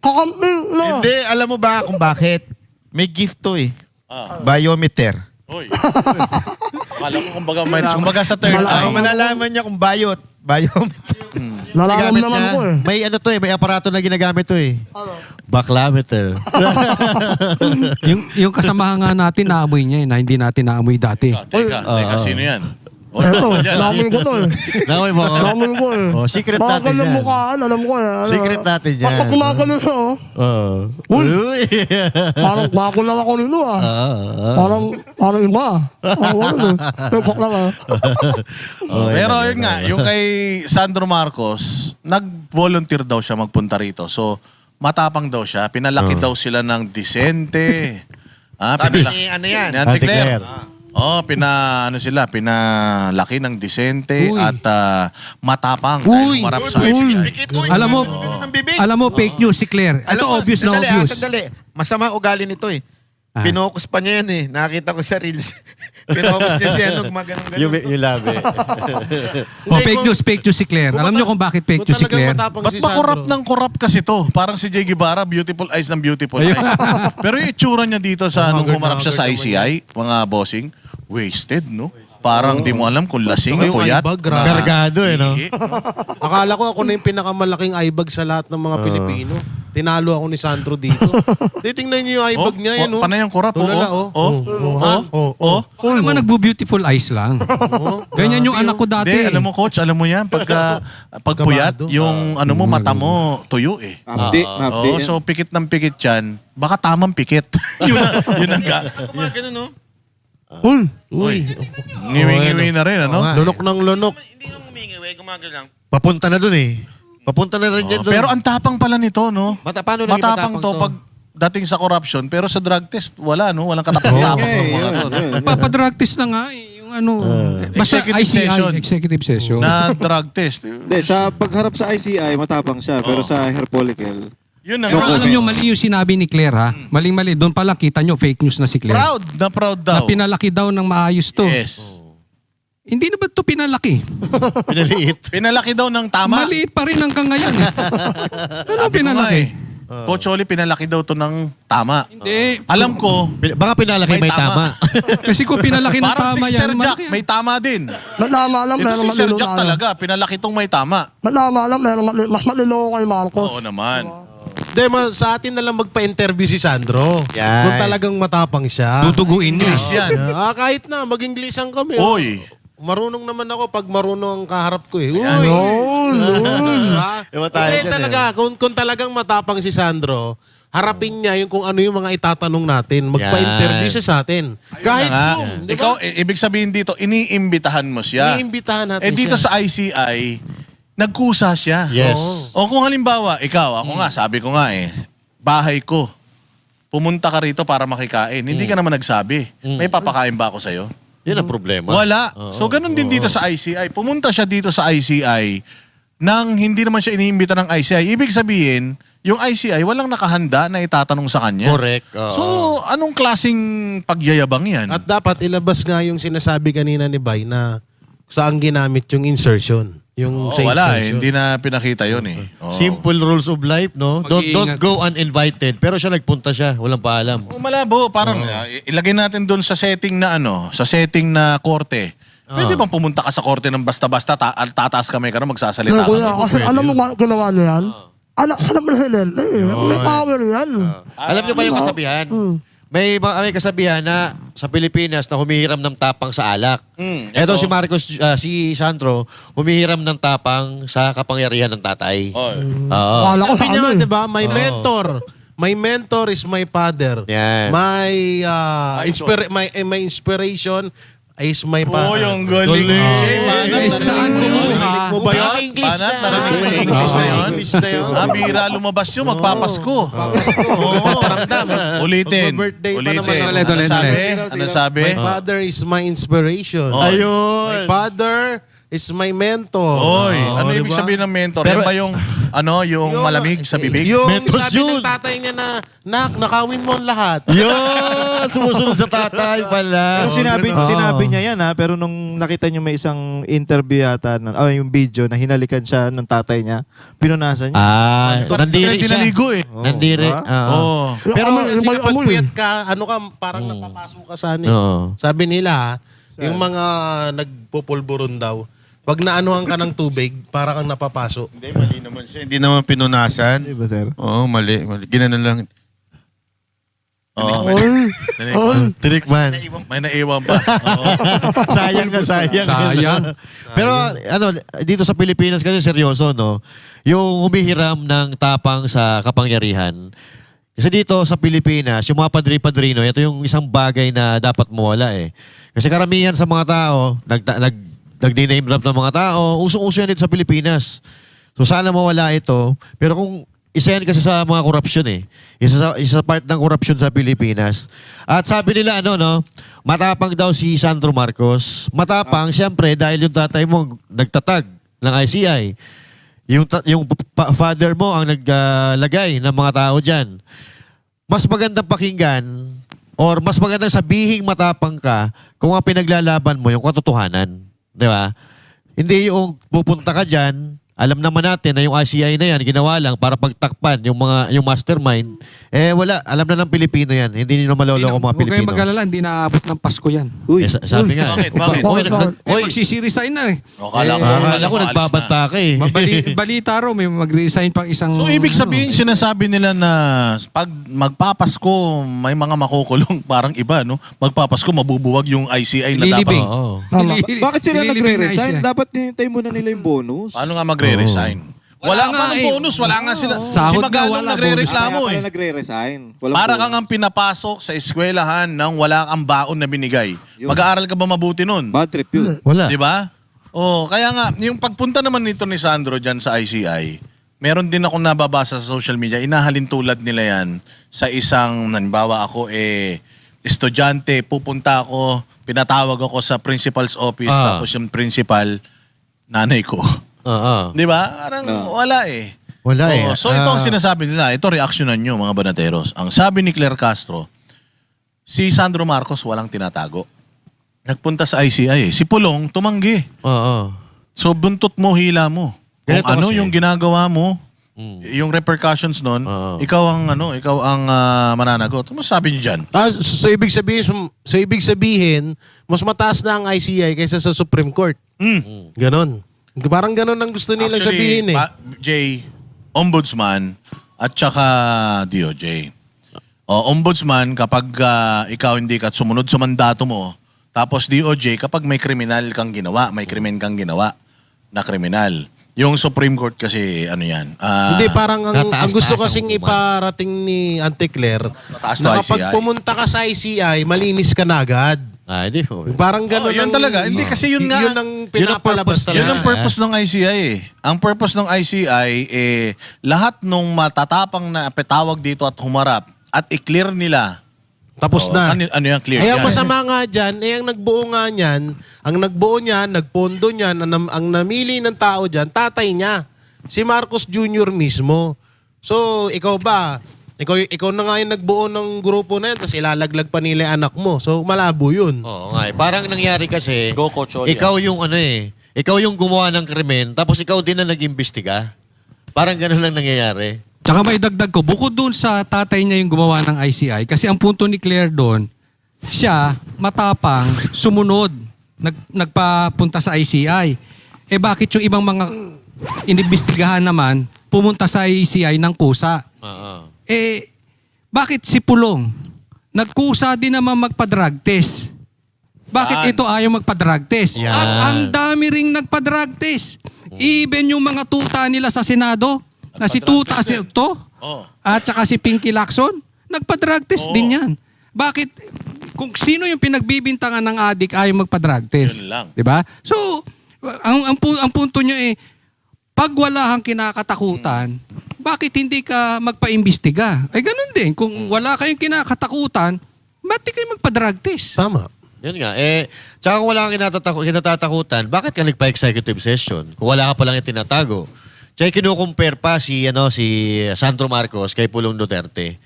Kakamping Hindi, alam mo ba kung bakit? May gift to Biometer. Uy. Akala ko kumbaga sa third eye. Malalaman niya kung biometer. Nararamdaman ko eh. May ano to eh, may aparato na ginagamit to eh. Ano? Backlometer. yung kasamahan nga natin, naamoy niya na hindi natin naamoy dati. Teka, sino yan? Eto, namin ko to eh. Namoy mo. Namin ko eh. Oh, secret Mga natin ganyan yan. mukhaan, alam ko eh. Ano, Secret natin yan. Pag kumakalan siya, oh. Oo. Uy! Uy. Parang bako lang ako nito ah. Parang iba. Ano eh. Tepok lang ah. Pero yun nga, yung kay Sandro Marcos, nag-volunteer daw siya magpunta rito. So, matapang daw siya. Pinalaki daw sila ng disente. Sabi ni ano yan? Ni Auntie Auntie Claire. Claire. Pinalaki ng disente at matapang. Uy! Marap sa Pikit, uy. Alam mo, Ng bibig. alam mo, fake news si Claire. Ito Alam mo, obvious na sandali, obvious. Sandali. Masama ugali nito eh. Ah. Pinokus pa niya yan eh. Nakita ko sa reels. Pinokus niya siya nung Yung ganun. labi. Oh, fake news si Claire. Alam niyo kung bakit fake news si Claire? Ba't ba corrupt ng corrupt kasi to? Parang si Jay Guevara, beautiful eyes ng beautiful eyes. Pero yung itsura niya dito sa nung humarap siya sa ICI, mga bossing, wasted, no? Parang di mo alam kung lasing, Saka yung puyat. eyebag, grabe. Gargado eh, no? ihi. Akala ko ako na yung pinakamalaking eyebag sa lahat ng mga Pilipino. Tinalo ako ni Sandro dito. Titingnan niyo yung eyebag niya, yan oh. Panay ang kurap, Tulala, Ako naman nagbo-beautiful eyes lang. Ganyan yung anak ko dati. Hindi, alam mo coach, alam mo yan, pag puyat, Kabado. yung ano mo, mata mo, tuyo eh. Mapdi. Oo, so pikit ng pikit yan. Baka tamang pikit. yun ang Ganun no? Uy! Uy. ngiwi-ngiwi na rin, ano? Lunok ng lunok. Hindi lang humingi, gumagalang. Papunta na dun eh. Papunta na rin yan dun. Pero ang tapang pala nito, no? Paano naging Matapang to pag dating sa corruption, pero sa drug test, wala, no? Walang katapang-tapang ng mga to. no? Papadrug test na nga eh. Yung ano, basta Executive session. executive session. Na drug test. Hindi, sa pagharap sa ICI, matapang siya. Pero sa hair follicle, Yun na Pero nga. alam nyo, mali yung sinabi ni Claire ha. Maling-mali. Doon pa lang kita nyo, fake news na si Claire. Proud Na daw. pinalaki daw ng maayos to. Yes. Hindi na ba ito pinalaki? Pinaliit. Pinalaki daw ng tama. Maliit pa rin hanggang ngayon eh. Ano Sabi ko nga pinalaki? Coach Oli, pinalaki daw to ng tama. Hindi. Alam ko, Baka pinalaki may tama. Kasi kung pinalaki ng parang tama si yan, Sir Jack, malaki yan. may tama din. Malama lang, Ito meron si Sir malilo Jack na. talaga, pinalaki tong may tama. Malama lang, mas malilo kay Marcos. Oo naman. Hindi, sa atin na lang magpa-interview si Sandro. Yan. Kung talagang matapang siya. Duduguin niya. English yan. Kahit na, mag-Inglesan kami. oh. Oy. Marunong naman ako pag marunong ang kaharap ko eh. Uy! Diba? Iba tayo Hindi dyan, talaga, kung talagang matapang si Sandro, harapin niya yung kung ano yung mga itatanong natin. Magpa-interview siya sa atin. Kahit Nga. Zoom, di ba? Ikaw, ibig sabihin dito, iniimbitahan mo siya. Iniimbitahan natin Dito siya. sa ICI, nagkusa siya. Yes. O kung halimbawa, ikaw, ako nga, sabi ko nga bahay ko. Pumunta ka rito para makikain. Hindi ka naman nagsabi. May papakain ba ako sa'yo? Yan ang problema. Wala. So, ganun din dito sa ICI. Pumunta siya dito sa ICI nang hindi naman siya iniimbita ng ICI. Ibig sabihin, yung ICI walang nakahanda na itatanong sa kanya. Correct. Oo. So, anong klaseng pagyayabang yan? At dapat ilabas nga yung sinasabi kanina ni Bay na saan ginamit yung insertion. Yung sa wala insertion. Hindi na pinakita yun Oo. Simple rules of life, no? Don't Mag-iingat. go uninvited. Pero siya nagpunta siya. Walang paalam. Malabo, parang ilagay natin doon sa setting na sa setting na korte. Pwede bang pumunta ka sa korte ng basta-basta, tataas kamay ka na magsasalita Kaya kuya, ka? kasi alam mo ginawa niya yan? Anak sa naman Helen. May power yan. Alam niyo ba yung kasabihan? May kasabihan na sa Pilipinas na humihiram ng tapang sa alak. Eto si Marcos, si Sandro, humihiram ng tapang sa kapangyarihan ng tatay. Oo. Akala ko Sabi sa niya, ano eh. di ba? My mentor. My mentor is my father. Yan. My my inspiration is my Oo, father. yung galing. Jay, banat, Saan kumuha? Mo ba yun? Banat, narinig mo yung English na yun? English na yun. Bira lumabas yun, magpapasko. Paparamdam. Ulitin. Mag-birthday pa Ulitin. naman. Ulit. Ano sabi? My father is my inspiration. Oh. My Ayun. father is my mentor. Oy, Oo, ano di ibig ba? sabihin ng mentor? Pero- Yan ba yung malamig sa bibig? Yung Mentos sabi yun. ng tatay niya na, Nak, nakawin mo ang lahat. Yun! Sumusunod sa tatay pala. Pero sinabi niya yan ha, pero nung nakita niyo may isang interview yata, yung video na hinalikan siya ng tatay niya, pinunasan niya. Nandiri siya. Dinaligo Nandiri. Diba? Oo. Oh. Pero yung may amoy. pagpuyat ka, ano ka, parang napapasok ka sa ano. Oo. Sabi nila, yung mga nagpupulburon daw, pag naanuhan ka ng tubig, para kang napapaso. Hindi, mali naman siya. Hindi naman pinunasan. Di ba, sir? Oo, mali. Ginanon lang. Oo. Tinikman. May naiwan pa. Oo. Sayang na sayang. Sayang. Pero ano, dito sa Pilipinas kasi seryoso, no? Yung humihiram ng tapang sa kapangyarihan. Kasi dito sa Pilipinas, yung mga padri-padrino, ito yung isang bagay na dapat mawala eh. Kasi karamihan sa mga tao, nag-name drop ng mga tao, usong-uso yan dito sa Pilipinas. So sana mawala ito. Pero kung isa yan kasi sa mga korupsyon eh. Isa sa part ng korupsyon sa Pilipinas. At sabi nila matapang daw si Sandro Marcos. Matapang siyempre dahil yung tatay mo nagtatag ng ICI. Yung father mo ang naglagay ng mga tao dyan. Mas magandang pakinggan or mas magandang sabihing matapang ka kung ang pinaglalaban mo yung katotohanan. Di ba? Hindi yung pupunta ka dyan, alam naman natin na yung ICI na yan, ginawa lang para pagtakpan yung mastermind. Eh wala, alam na ng Pilipino yan. Hindi nyo maloloko mga Huwag Pilipino. kayong mag-alala, hindi naabot ng Pasko yan. Uy, Sabi nga. Bakit? Bakit? Magsisiresign na eh. O, kala ko. Akala ko nagbabanta ka eh. Balita raw, may mag-resign pang isang... So, ibig sabihin, sinasabi nila na pag magpapasko, may mga makukulong, parang iba, no? Magpapasko, mabubuwag yung ICI na dapat. Lilibing. Oo. Bakit sila Nililibing na nagre-resign? ICI. Dapat hinintay muna nila yung bonus. Paano nga magre-resign? Wala nga pa ng eh. bonus, wala nga sila. Sahod Si nga Magalong wala, nagre-reklamo Kaya eh. pala nagre-resign. Walang Para bonus. kang ang pinapasok sa eskwelahan nang wala kang baon na binigay. Yun. Mag-aaral ka ba mabuti nun? Bad trip yun. Wala. Di ba? Oh, kaya nga, yung pagpunta naman nito ni Sandro dyan sa ICI, meron din akong nababasa sa social media, inahalin tulad nila yan sa isang, halimbawa ako estudyante, pupunta ako, pinatawag ako sa principal's office, tapos yung principal, nanay ko. Oo. Di ba? Parang wala eh. Wala eh. So ito ang sinasabi nila, ito reaksyonan nyo mga banateros. Ang sabi ni Claire Castro, si Sandro Marcos walang tinatago. Nagpunta sa ICI eh. Si Pulong tumanggi. Oo. So buntot mo, hila mo. Kung Ganito ano kasi. yung ginagawa mo, yung repercussions nun, Oo. ikaw ang mananagot. Ano sabi niyo dyan? So ibig sabihin, mas mataas na ang ICI kaysa sa Supreme Court. Ganon. Parang ganon ang gusto nilang sabihin eh. Jay, ombudsman at saka DOJ. O, ombudsman kapag ikaw hindi ka sumunod sa mandato mo, tapos DOJ kapag may kriminal kang ginawa, may krimen kang ginawa na kriminal. Yung Supreme Court kasi ano yan. Hindi, parang ang Tataas-taas gusto ang kasing hukuman. iparating ni Auntie Claire Mataas na to kapag ICI. pumunta ka sa ICI, malinis ka na agad. Hindi po. Parang ganon yun talaga. Hindi, kasi yun nga. Yun ang pinapalabas purpose Yun talaga. ang purpose ng ICI eh. Ang purpose ng ICI lahat nung matatapang na petawag dito at humarap at i-clear nila. Tapos na. Ano yung clear Ay, ang yan? masama nga dyan, ang nagbuo nga niyan, ang nagbuo niyan, nagpondo niyan, ang namili ng tao dyan, tatay niya. Si Marcos Jr. mismo. So, ikaw ba? Ikaw na nga yung nagbuo ng grupo na yan, tapos ilalaglag pa nila yung anak mo. So, malabo yun. Oo nga eh. Parang nangyari kasi, ikaw yung ikaw yung gumawa ng krimen, tapos ikaw din na nag-imbestiga. Parang ganun lang nangyayari. Tsaka may dagdag ko, bukod doon sa tatay niya yung gumawa ng ICI, kasi ang punto ni Claire doon, siya, matapang, sumunod, nagpapunta sa ICI. Eh bakit yung ibang mga inimbestigahan naman, pumunta sa ICI ng kusa? Oo. Eh, bakit si Pulong? Nagkusa din naman magpa-drug test. Bakit Yan. ito ayaw magpa-drug test? Yan. At ang dami ring nagpa-drug test. Even yung mga tuta nila sa Senado, na si Tuta si to, Oh. at saka si Pinky Lacson, nagpa-drug test Oo. din yan. Bakit? Kung sino yung pinagbibintangan ng adik ayaw magpa-drug test. Yun lang. 'Di ba? So, ang punto nyo pag wala kang kinakatakutan, bakit hindi ka magpa-imbestiga? Ay ganun din. Kung wala kayong kinakatakutan, ba't di kayo magpa-drug test? Tama. Yan nga. Tsaka kung wala kang kinatatakutan, bakit ka nagpa-executive session? Kung wala ka palang itinatago. Tsaka kinukumpare pa si Sandro Marcos kay Pulong Duterte.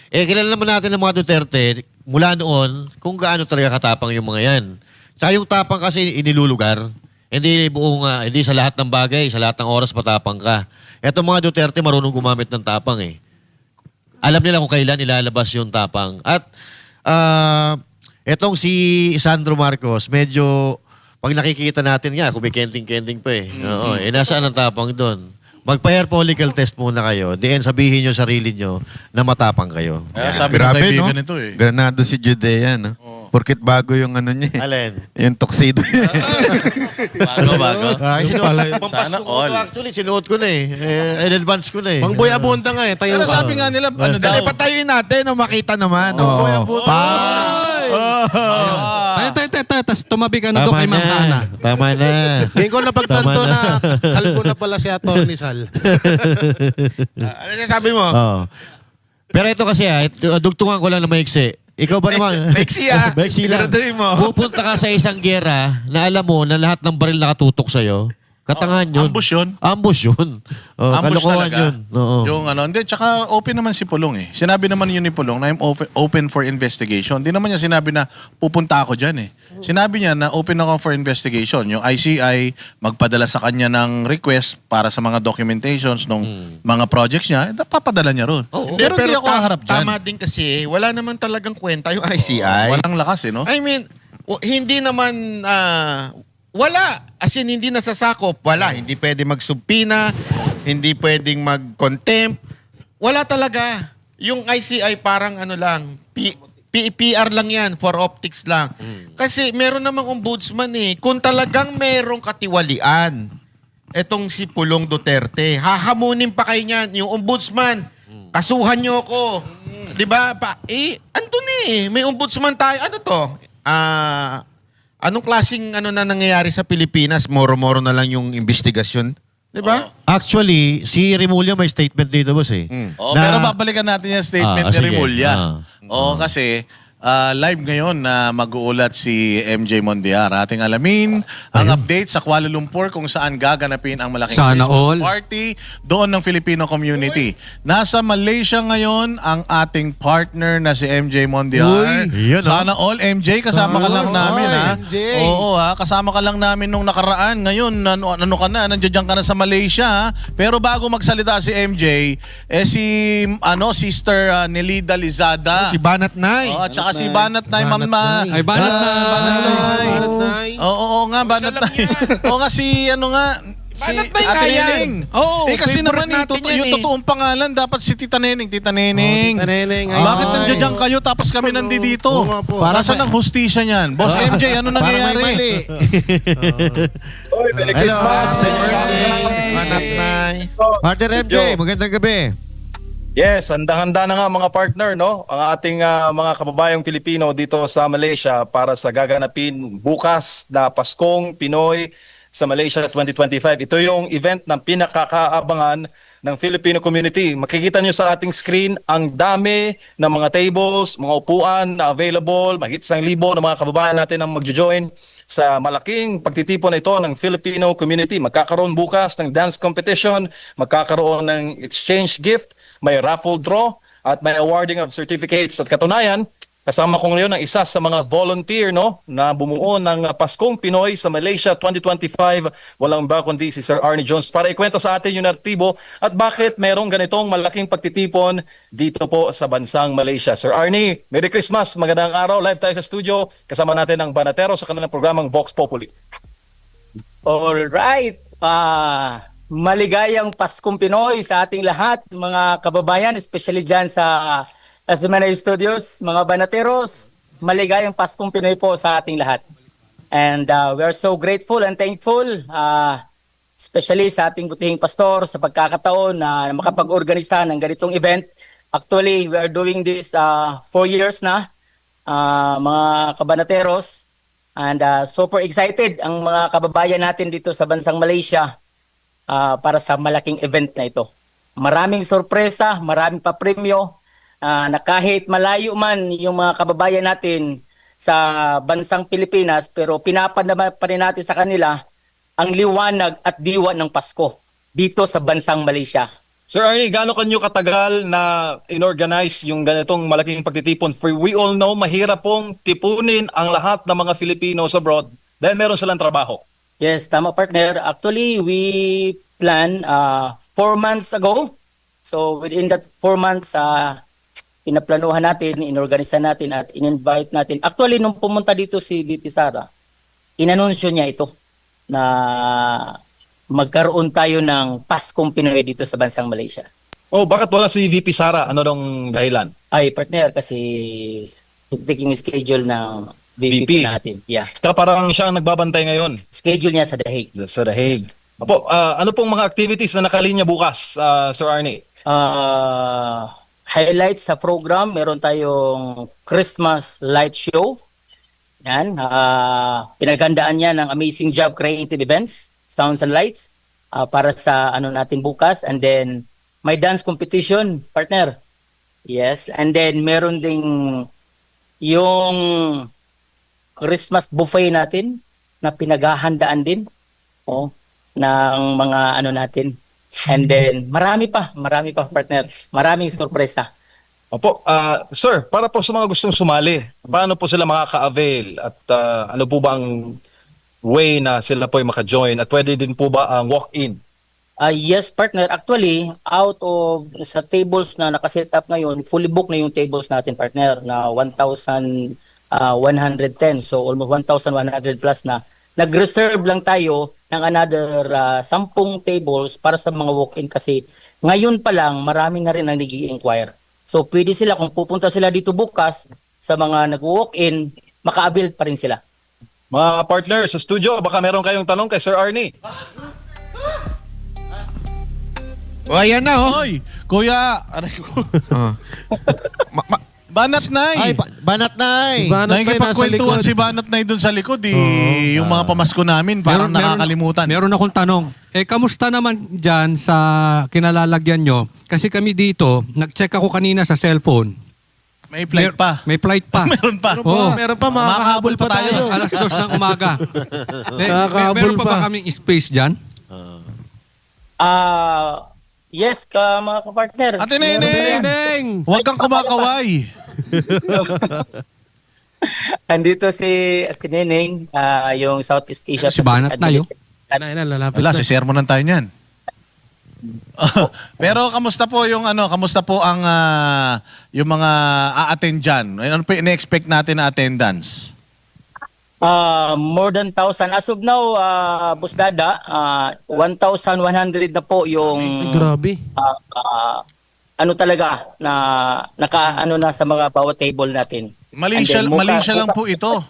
Kilala naman natin ng mga Duterte mula noon kung gaano talaga katapang yung mga yan. Tsaka yung tapang kasi inilulugar. Hindi sa lahat ng bagay, sa lahat ng oras patapang ka. Etong mga Duterte marunong gumamit ng tapang eh. Alam nila kung kailan ilalabas yung tapang. At etong si Sandro Marcos, medyo pag nakikita natin nga, kung may kending-kending pa eh. Oo, nasaan ang tapang doon? Magpa-hair follicle test muna kayo. Diyan sabihin nyo sarili nyo na matapang kayo. Kaya sabi ng Grabe, kaibigan no? nito eh. Granado si Judea, no? Porkit bago yung ano niya. Alin? Yung tuxedo. Bago. Pampasko Sana ko all. to actually, sinuot ko na eh. In advance ko na eh. Mang Boy Abunda nga eh. Tayo Pero sabi nga nila, ano daw? Dali, patayuin natin, no? Makita naman. Oh, Boy Abunda. Tapos tumabi ka na doon kay Ma'am Hana. Tama na. Hindi ko napagtanto Tama na kalbo na pala si Atty. Sal. Ano sabi mo? Oo. Pero ito kasi dugtungan ko lang na maiksi. Ikaw ba naman? Maiksi ah. Maiksi lang. Siguraduhin mo. Pupunta ka sa isang gera na alam mo na lahat ng baril nakatutok sa'yo. Katangahan yun. Ambush yun. Ambush yun. Oh, Ambush kalokohan talaga. yun. Oo. Yung ano, hindi, tsaka open naman si Pulong eh. Sinabi naman yun ni Pulong na I'm open for investigation. Hindi naman niya sinabi na pupunta ako dyan eh. Sinabi niya na open ako for investigation. Yung ICI magpadala sa kanya ng request para sa mga documentations ng mga projects niya, papadala niya ron. Pero hindi ako haharap dyan. Tama din kasi, wala naman talagang kwenta yung ICI. Walang lakas eh, no? I mean, hindi naman, wala. As in, hindi nasasakop. Wala. Hindi pwede magsubpina. Hindi pwedeng mag-contempt. Wala talaga. Yung ICI parang ano lang, PR lang yan, for optics lang. Kasi meron namang ombudsman eh. Kung talagang merong katiwalian, etong si Pulong Duterte, hahamunin pa kayo niyan. Yung ombudsman, kasuhan niyo ako. Di ba? Andun eh. May ombudsman tayo. Ano to? Anong klaseng ano na nangyayari sa Pilipinas? Moro-moro na lang yung investigasyon. Di ba? Actually, si Remulla may statement dito, boss eh. Pero babalikan natin yung statement ni sige. Remulla. Kasi live ngayon na mag-uulat si MJ Mondiar. Ating alamin ang update sa Kuala Lumpur kung saan gaganapin ang malaking Sana Christmas all. party doon ng Filipino community. Nasa Malaysia ngayon ang ating partner na si MJ Mondiar. Yun, Sana all MJ, kasama ka lang namin ha. MJ. Oo ha, kasama ka lang namin nung nakaraan. Ngayon, ano ka na, nandiyan ka na sa Malaysia ha. Pero bago magsalita si MJ, Sister Nelida Lizada. Si Banat Nay. At saka si Banat Nay, Mama. Ay, Banat Nay. Banat Nay. Banat Nay. Oo nga, Banat Nay. Oo nga, si Banat Nay Ate nga yan. Neneng. Oo, kasi favorite naman natin yan yung eh. totoong pangalan dapat si Tita Neneng. Tita Neneng. Tita Neneng. Bakit Ay. nandiyan kayo tapos kami nandito? Oo nga po. Para sa ng hustisya niyan. Boss MJ, ano Para may mali. nangyayari? Merry Christmas! Banat Nay. Partner MJ, magandang gabi. Yes, handang-handa na nga mga partner, no? Ang ating mga kababayang Pilipino dito sa Malaysia para sa gaganapin bukas na Paskong Pinoy sa Malaysia 2025. Ito yung event na pinakakaabangan ng Filipino community. Makikita nyo sa ating screen ang dami ng mga tables, mga upuan na available, mahigit 1,000 na mga kababayan natin ang magjo-join sa malaking pagtitipon na ito ng Filipino community. Magkakaroon bukas ng dance competition, magkakaroon ng exchange gift, may raffle draw, at may awarding of certificates. At katunayan, kasama ko ngayon ang isa sa mga volunteer na bumuo ng Paskong Pinoy sa Malaysia 2025. Walang ba kundi si Sir Arnie Jones para ikwento sa atin yung nartibo at bakit merong ganitong malaking pagtitipon dito po sa bansang Malaysia. Sir Arnie, Merry Christmas, magandang araw. Live tayo sa studio. Kasama natin ang Banatero sa kanilang programang Vox Populi. Alright. Maligayang Paskong Pinoy sa ating lahat, mga kababayan, especially dyan sa Manay Studios, mga Banateros. Maligayang Paskong Pinoy po sa ating lahat. And we are so grateful and thankful, especially sa ating butihing pastor sa pagkakataon na makapag-organisa ng ganitong event. Actually, we are doing this 4 years na, mga kabanateros. And super excited ang mga kababayan natin dito sa bansang Malaysia para sa malaking event na ito. Maraming sorpresa, maraming pa premyo na kahit malayo man yung mga kababayan natin sa bansang Pilipinas, pero pinapadama pa rin natin sa kanila ang liwanag at diwa ng Pasko dito sa bansang Malaysia. Sir Arnie, gaano kanyo katagal na inorganize yung ganitong malaking pagtitipon? For we all know, mahirap pong tipunin ang lahat ng mga Filipinos abroad dahil meron silang trabaho. Yes, tama partner. Actually, we plan 4 months ago. So within that 4 months, pinaplanuhan natin, inorganisa natin at in-invite natin. Actually, nung pumunta dito si BP Sara, inanunsyo niya ito na magkaroon tayo ng Paskong Pinoy dito sa bansang Malaysia. Oh, bakit wala si VP Sara? Ano dong dahilan? Ay, partner, kasi taking schedule ng VP VP. natin. Yeah. Kaya parang siya ang nagbabantay ngayon Schedule niya sa The Hague. sa The Hague. Opo, ano pong mga activities na nakalinya bukas, Sir Arnie? Highlights sa program, meron tayong Christmas light show. Yan, pinaghandaan niya ng Amazing Job Creative Events, Sounds and Lights para sa ano natin bukas, and then may dance competition, partner. Yes, and then meron ding yung Christmas buffet natin na pinaghahandaan din ng mga ano natin. And then marami pa partner. Maraming sorpresa. Opo, sir, para po sa mga gustong sumali, paano po sila makaka-avail at ano po ba ang way na sila po ay maka-join at pwede din po ba ang walk-in? Yes, partner. Actually, out of sa tables na nakaset up ngayon, fully booked na yung tables natin, partner, na 1,110. So, almost 1,100 plus na. Nag-reserve lang tayo ng another 10 tables para sa mga walk-in kasi ngayon pa lang, marami na rin ang nag-i-inquire. So, pwede sila, kung pupunta sila dito bukas, sa mga nag-walk-in, maka-avail pa rin sila. Mga partner sa studio, baka meron kayong tanong kay Sir Arnie. O, ayan na, oh. Hoy, kuya, aray ko. Banat Nay. Ay, Banat Nay. Banat Nay nasa Nakikipagkwentuhan likod. si Banat Nay doon sa likod. Yung mga pamasko namin, parang nakakalimutan. Meron akong tanong. Kamusta naman dyan sa kinalalagyan nyo? Kasi kami dito, nag-check ako kanina sa cellphone. May flight pa. May flight pa. Meron pa. Oo. Meron pa, makakahabol pa tayo. Alas 2 ng umaga. Nakakahabol Meron pa ba pa. kaming space dyan? Yes, mga kapartner. Ate Neneng, Neneng! huwag kang kumakaway. Andito si Ate Neneng, yung Southeast Asia Si Banat na yun. Lalapit Wala, na. si sermonan tayo niyan. Pero kamusta po yung kamusta po ang yung mga a-attend diyan? Ano po ina-expect natin na attendance? More than 1,000. As of now, Boss Dada, 1,100 na po yung Ay, grabe. ano talaga na na sa mga bawat table natin. Malaysia, And then, Malaysia lang po ito.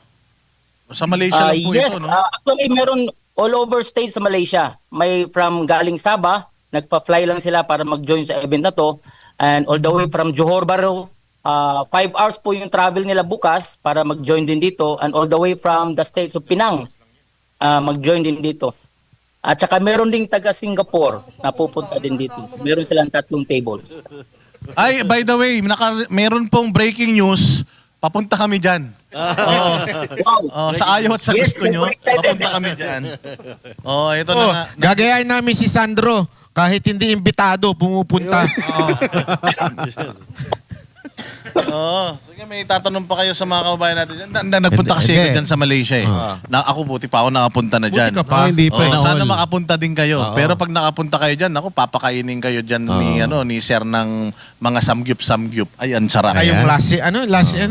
Sa Malaysia lang po yes, ito, no? actually meron all over states sa Malaysia. May from galing Sabah, nagpa-fly lang sila para mag-join sa event na to, and all the way from Johor Bahru, 5 hours po yung travel nila bukas para mag-join din dito, and all the way from the states of Penang mag-join din dito. At saka meron ding taga Singapore na pupunta din dito. Meron silang 3 tables. Ay, by the way, meron pong breaking news. Papunta kami dyan. Oo. Sa ayaw at sa Yes, gusto nyo, we're excited. papunta kami dyan. Ito na Oh, nga. gagayahin namin si Sandro. Kahit hindi imbitado, pumupunta. Sige, may tatanong pa kayo sa mga kababayan natin dyan. Nagpunta kasi ako Hindi. dyan sa Malaysia eh. Ako buti pa ako nakapunta na dyan. Buti ka pa. Hindi pa. Sana makapunta din kayo. Pero pag nakapunta kayo dyan, papakainin kayo dyan ni Sir ng mga samgyup. Ay, ang sarap. Ay, yung lasi, ano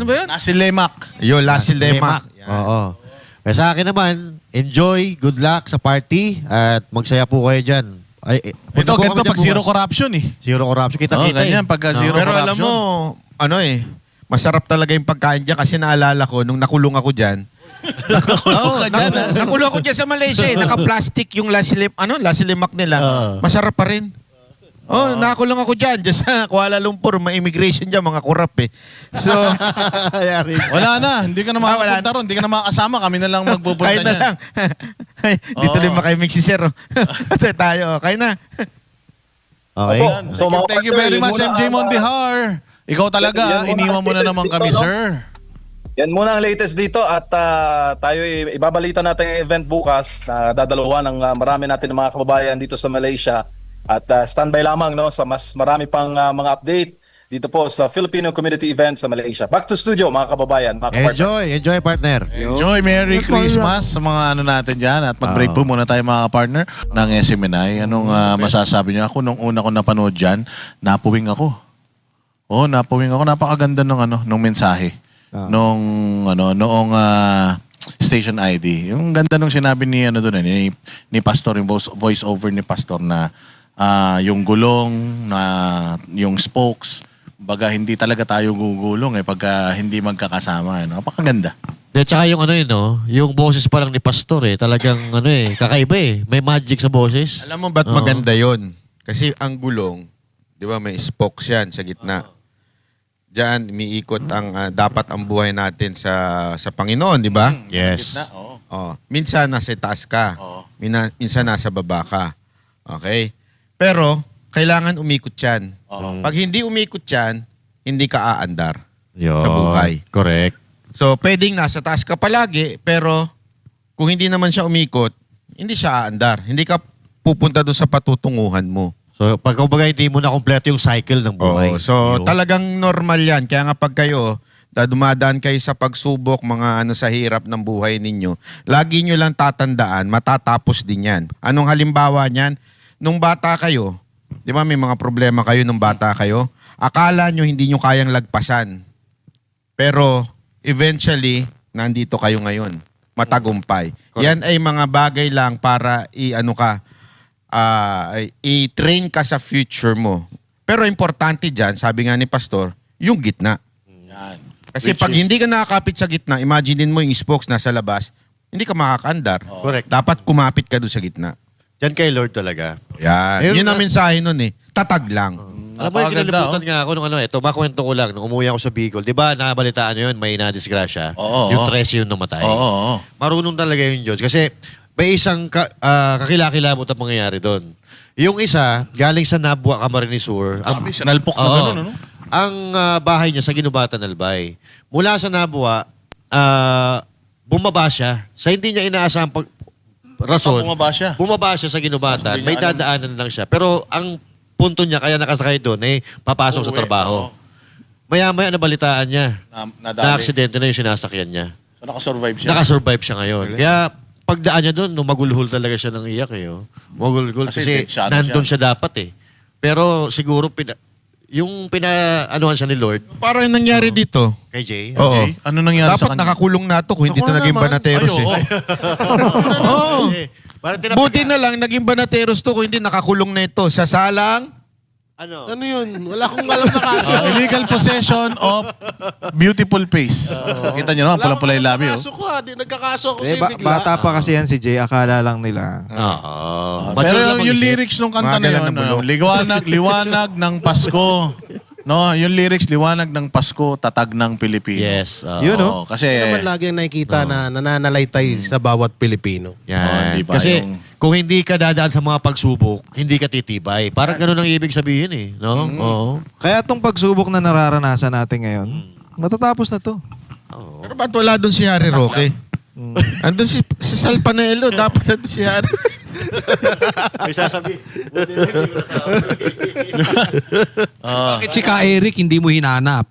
ba yun? Nasi lemak. Yung lasi lemak. Oo. Eh, sa akin naman, enjoy, good luck sa party, at magsaya po kayo dyan. Ay, punta Ito, po ganito kami dyan pag zero bukas. corruption eh. Zero corruption. Kita-kita Ganyan, pagka zero Pero corruption. alam mo, masarap talaga yung pagkain dyan kasi naalala ko, nung nakulong ako dyan, nakulong ako dyan sa Malaysia eh. Naka-plastic yung lasi lemak nila. Masarap pa rin. Nakakulong ako dyan sa Kuala Lumpur. May immigration dyan, mga kurap eh. So, Wala na, hindi ka na makapunta ron. Hindi ka na makakasama. Kami na lang magpupunta kain na niyan. lang. Dito din makaimig si Sir. Tayo, kain na. Okay. Opo. So, mga Thank you partner, very yun much, muna MJ ang, Mondihar. Ikaw talaga, Yan muna iniwan ang mo na naman latest kami, dito, no? sir. Yan muna ang latest dito at tayo ibabalita natin ang event bukas na dadalawa ng marami natin mga kababayan dito sa Malaysia. At standby lamang sa mas marami pang mga update dito po sa Filipino Community Event sa Malaysia. Back to studio mga kababayan, mga kapartner. Enjoy, partner. Enjoy, Merry Christmas sa mga natin dyan. At mag-break po muna tayo mga partner ng SMNI. Anong masasabi niyo? Ako nung una ko napanood dyan, napuwing ako. Napakaganda ng nung mensahe. Noong station ID. Yung ganda nung sinabi ni ano doon ni Pastor, yung voice over ni Pastor na yung gulong na yung spokes, baga hindi talaga tayo gugulong pagka hindi magkakasama. Napakaganda. At saka yung ano yung boses pa lang ni Pastor talagang kakaiba May magic sa boses. Alam mo ba't Oo. maganda yon? Kasi ang gulong, di ba may spokes yan sa gitna. Diyan, umiikot dapat ang buhay natin sa Panginoon, di ba? Yes. Gitna, oo. Oh, minsan nasa taas ka. Oo. Minsan nasa baba ka. Okay? Pero, kailangan umikot yan. Oo. Pag hindi umikot yan, hindi ka aandar Yun. sa buhay. Correct. So, pwedeng nasa taas ka palagi, pero kung hindi naman siya umikot, hindi siya aandar. Hindi ka pupunta doon sa patutunguhan mo. So, pag kumbaga hindi mo na kompleto yung cycle ng buhay. Oo, so Yun. talagang normal yan. Kaya nga pag kayo, dumadaan kayo sa pagsubok, mga sa hirap ng buhay ninyo, lagi nyo lang tatandaan, matatapos din yan. Anong halimbawa niyan? Nung bata kayo, di ba may mga problema kayo nung bata kayo? Akala nyo hindi nyo kayang lagpasan. Pero eventually, nandito kayo ngayon. Matagumpay. Yan ay mga bagay lang para i-train ka sa future mo. Pero importante dyan, sabi nga ni Pastor, yung gitna. Yan. Kasi Which pag is- hindi ka nakakapit sa gitna, imaginein mo yung spokes nasa labas, hindi ka makakaandar. Correct. Dapat kumapit ka doon sa gitna. Diyan kay Lord talaga. Yan. Ayun Yun ang na- mensahe nun Tatag lang. Alam mo, yung Napakaganda, kinalimutan nga ako nung makwento ko lang, nung umuwi ako sa Bicol. Di ba, nakabalitaan nyo yun, may nadisgrasya. Oo. Yung 13 yung namatay. Oo. Marunong talaga yung Diyos. Kasi may isang kakilakilabot ang mangyayari doon. Yung isa, galing sa Nabua, Camarines Sur. Grabe, sinalpok na Oo. gano'n, ano? Ang bahay niya sa Ginubatan, Albay. Mula sa Nabua, bumaba siya. Sa hindi niya inaasahang rason. Bumaba siya. Bumaba siya sa Ginubatan. Hindi May niya alam. dadaanan lang siya. Pero ang punto niya, kaya nakasakay doon, papasok sa Uuwi, trabaho. oo. Maya-maya nabalitaan niya. Nadali. Na-aksidente na yung sinasakyan niya. So, nakasurvive siya. Nakasurvive siya ngayon. Kaya pagdaan niya doon, magulhul talaga siya ng iyak Magulhul. Kasi Kasi dead siya, ano nandun siya. siya dapat Pero siguro, yung pinaanuhan siya ni Lord, Parang yung nangyari dito. kay Jay. Oo. Okay. Ano nangyari sa Dapat kanya? nakakulong na to kung hindi Naku to na naging naman. banateros Ay, oo. Oo. Parang Buti na lang naging banateros to kung hindi nakakulong na ito. Sa salang, Ano? Ano yun? Wala akong alam na kaso. Illegal possession of beautiful face. Kita nyo naman, pulang-pula yung labi. Kaso ko Di nagkakaso ako Eh, sa bigla. bata pa kasi yan si Jay, akala lang nila. Oo. Pero Mature lang yung mag-isip. lyrics nung kanta na Magalan yun, na bulok. liwanag ng Pasko. No, yung lyrics, liwanag ng Pasko, tatag ng Pilipino. Yes. oo. Yun, Oo, kasi, Hindi naman lagi ang nakikita na nananalaytay sa bawat Pilipino. Yan. hindi ba Kasi yung- kung hindi ka dadaan sa mga pagsubok, hindi ka titibay. Parang ganun ang ibig sabihin No? Oo. Kaya tong pagsubok na nararanasan natin ngayon, matatapos na to. pero ba't wala doon si Harry Roque? Andun si Sal Panelo, dapat nandun si Harry. May sasabihin. Bakit si Ka Eric hindi mo hinanap?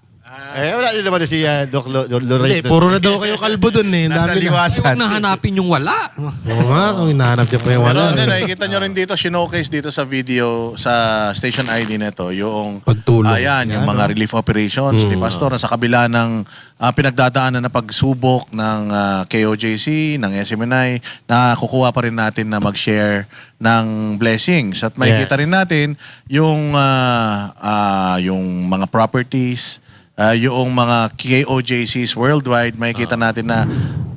Wala din naman si Doc Lorraine. Hindi, puro na daw kayo kalbo dun Ang Nasa dami na. liwasan. Huwag na hanapin yung wala. Oo nga, kung hinahanap niya pa yung Pero wala. nakikita nyo rin dito, sinokase dito sa video, sa station ID nito, yung Pagtulong. Ayan, yung mga relief operations ni Pastor na sa kabila ng pinagdadaanan na pagsubok ng KOJC, ng SMNI, na kukuha pa rin natin na mag-share ng blessings. At makikita rin natin yung mga properties, yung mga KOJCs worldwide, makikita natin na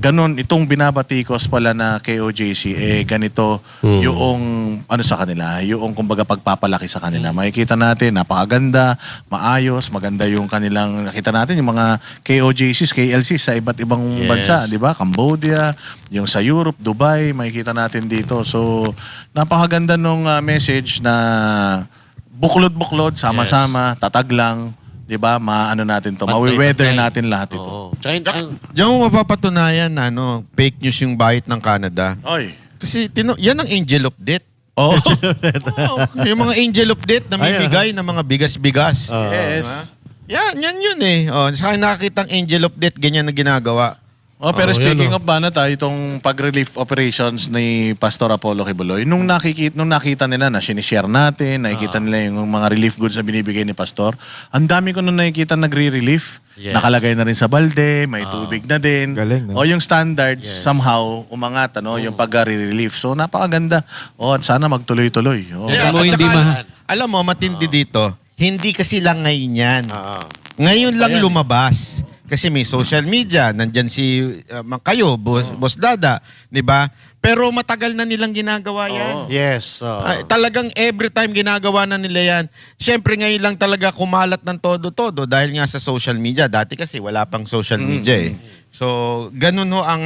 ganun, itong binabatikos pala na KOJC, ganito yung ano sa kanila, yung kumbaga pagpapalaki sa kanila. Makikita natin, napakaganda, maayos, maganda yung kanilang, nakita natin yung mga KOJCs, KLCs sa iba't ibang bansa, di ba? Cambodia, yung sa Europe, Dubai, makikita natin dito. So, napakaganda nung message na buklod-buklod, sama-sama, tatag lang, di ba? Maano natin to, mawi-weather natin lahat ito. Oo. Tsaka Diyan mo mapapatunayan na fake news yung bahit ng Canada. Oy. Kasi yan ang angel of death. Oh. Yung mga angel of death na may bigay ng mga bigas-bigas. Yes. Yan yun Oh, saka nakakita ang angel of death, ganyan na ginagawa. Pero Oo, speaking yan, of banat, itong pag-relief operations ni Pastor Apollo Kibuloy, nung nakita nila na sinishare natin, nakikita nila yung mga relief goods na binibigay ni Pastor, ang dami ko nung nakikita nagre-relief. Yes. Nakalagay na rin sa balde, may tubig na din. Galing, no? O yung standards somehow umangat, yung pag-relief. So napakaganda. At sana magtuloy-tuloy. Yeah. At Mo hindi saka, alam mo, matindi dito, hindi kasi lang ngayon yan. Ngayon lang Ayan. lumabas. Kasi may social media, nandyan si kayo, Boss Dada, di ba? Pero matagal na nilang ginagawa yan. Yes. Talagang every time ginagawa na nila yan. Siyempre ngayon lang talaga kumalat ng todo-todo dahil nga sa social media. Dati kasi wala pang social media eh. So, ganun ho ang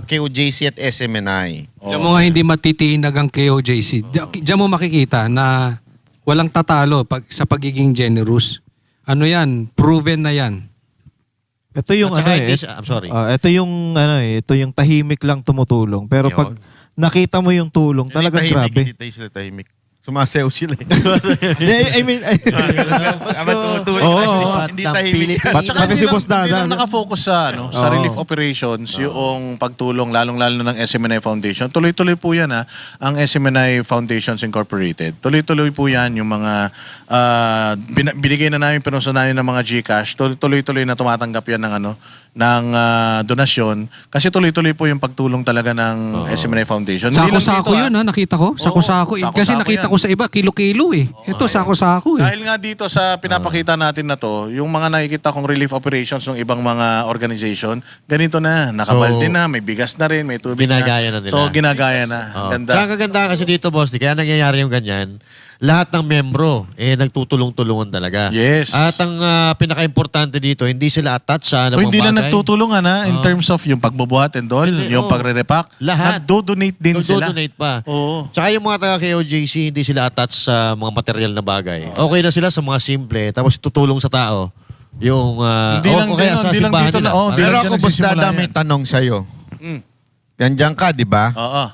KOJC at SMNI. Diyan mo nga hindi matitinag ang KOJC. Diyan mo makikita na walang tatalo sa pagiging generous. Ano yan? Proven na yan. Ito yung At saka ano hindi I'm sorry. ito yung tahimik lang tumutulong. Pero Yun. pag nakita mo yung tulong, talagang grabe. Hindi tayo sila tahimik. Sumasayaw sila eh. I mean, Hindi tahimik. Tsaka Pati si Boss hindi Dada. lang nakafocus sa sa Oo. relief operations, yung pagtulong lalong-lalo na ng SMNI Foundation. Tuloy-tuloy po yan ang SMNI Foundations Incorporated. Tuloy-tuloy po yan yung mga binigay na namin pinusunayan ng mga GCash. Tuloy-tuloy na tumatanggap yan ng donasyon kasi tuloy-tuloy po yung pagtulong talaga ng SMNI Foundation. Hindi lang Sako-sako dito, yun nakita ko. Sako-sako. sako-sako Kasi nakita yan. ko sa iba, kilo-kilo eh. Ito, sako-sako eh. Dahil nga dito sa pinapakita natin na to, yung mga nakikita kong relief operations ng ibang mga organization, ganito na, nakabalde na, may bigas na rin, may tubig Ginagaya na nila. So, ginagaya na. Oh. Ganda. Tsaka kaganda kasi dito, boss, kaya nangyayari yung ganyan. Lahat ng membro, nagtutulong-tulungan talaga. Yes. At ang pinaka-importante dito, hindi sila attached sa O, anumang hindi lang bagay. nagtutulungan in terms of yung pagbubuhat and all, Hindi, yung oo. pagre-repack. Lahat. Nagdo-donate din sila. Nagdo-donate pa. Oo. Tsaka yung mga taga-KOJC, hindi sila attached sa mga material na bagay. Okay na sila sa mga simple, tapos tutulong sa tao. Yung, Hindi lang o kaya din, sa hindi lang simbahan dito nila. na, Parang- Pero Diyan ako, Boss nagsisimula Dada, yan. may tanong sa'yo. Mm. Ganyan ka, di ba? Oo.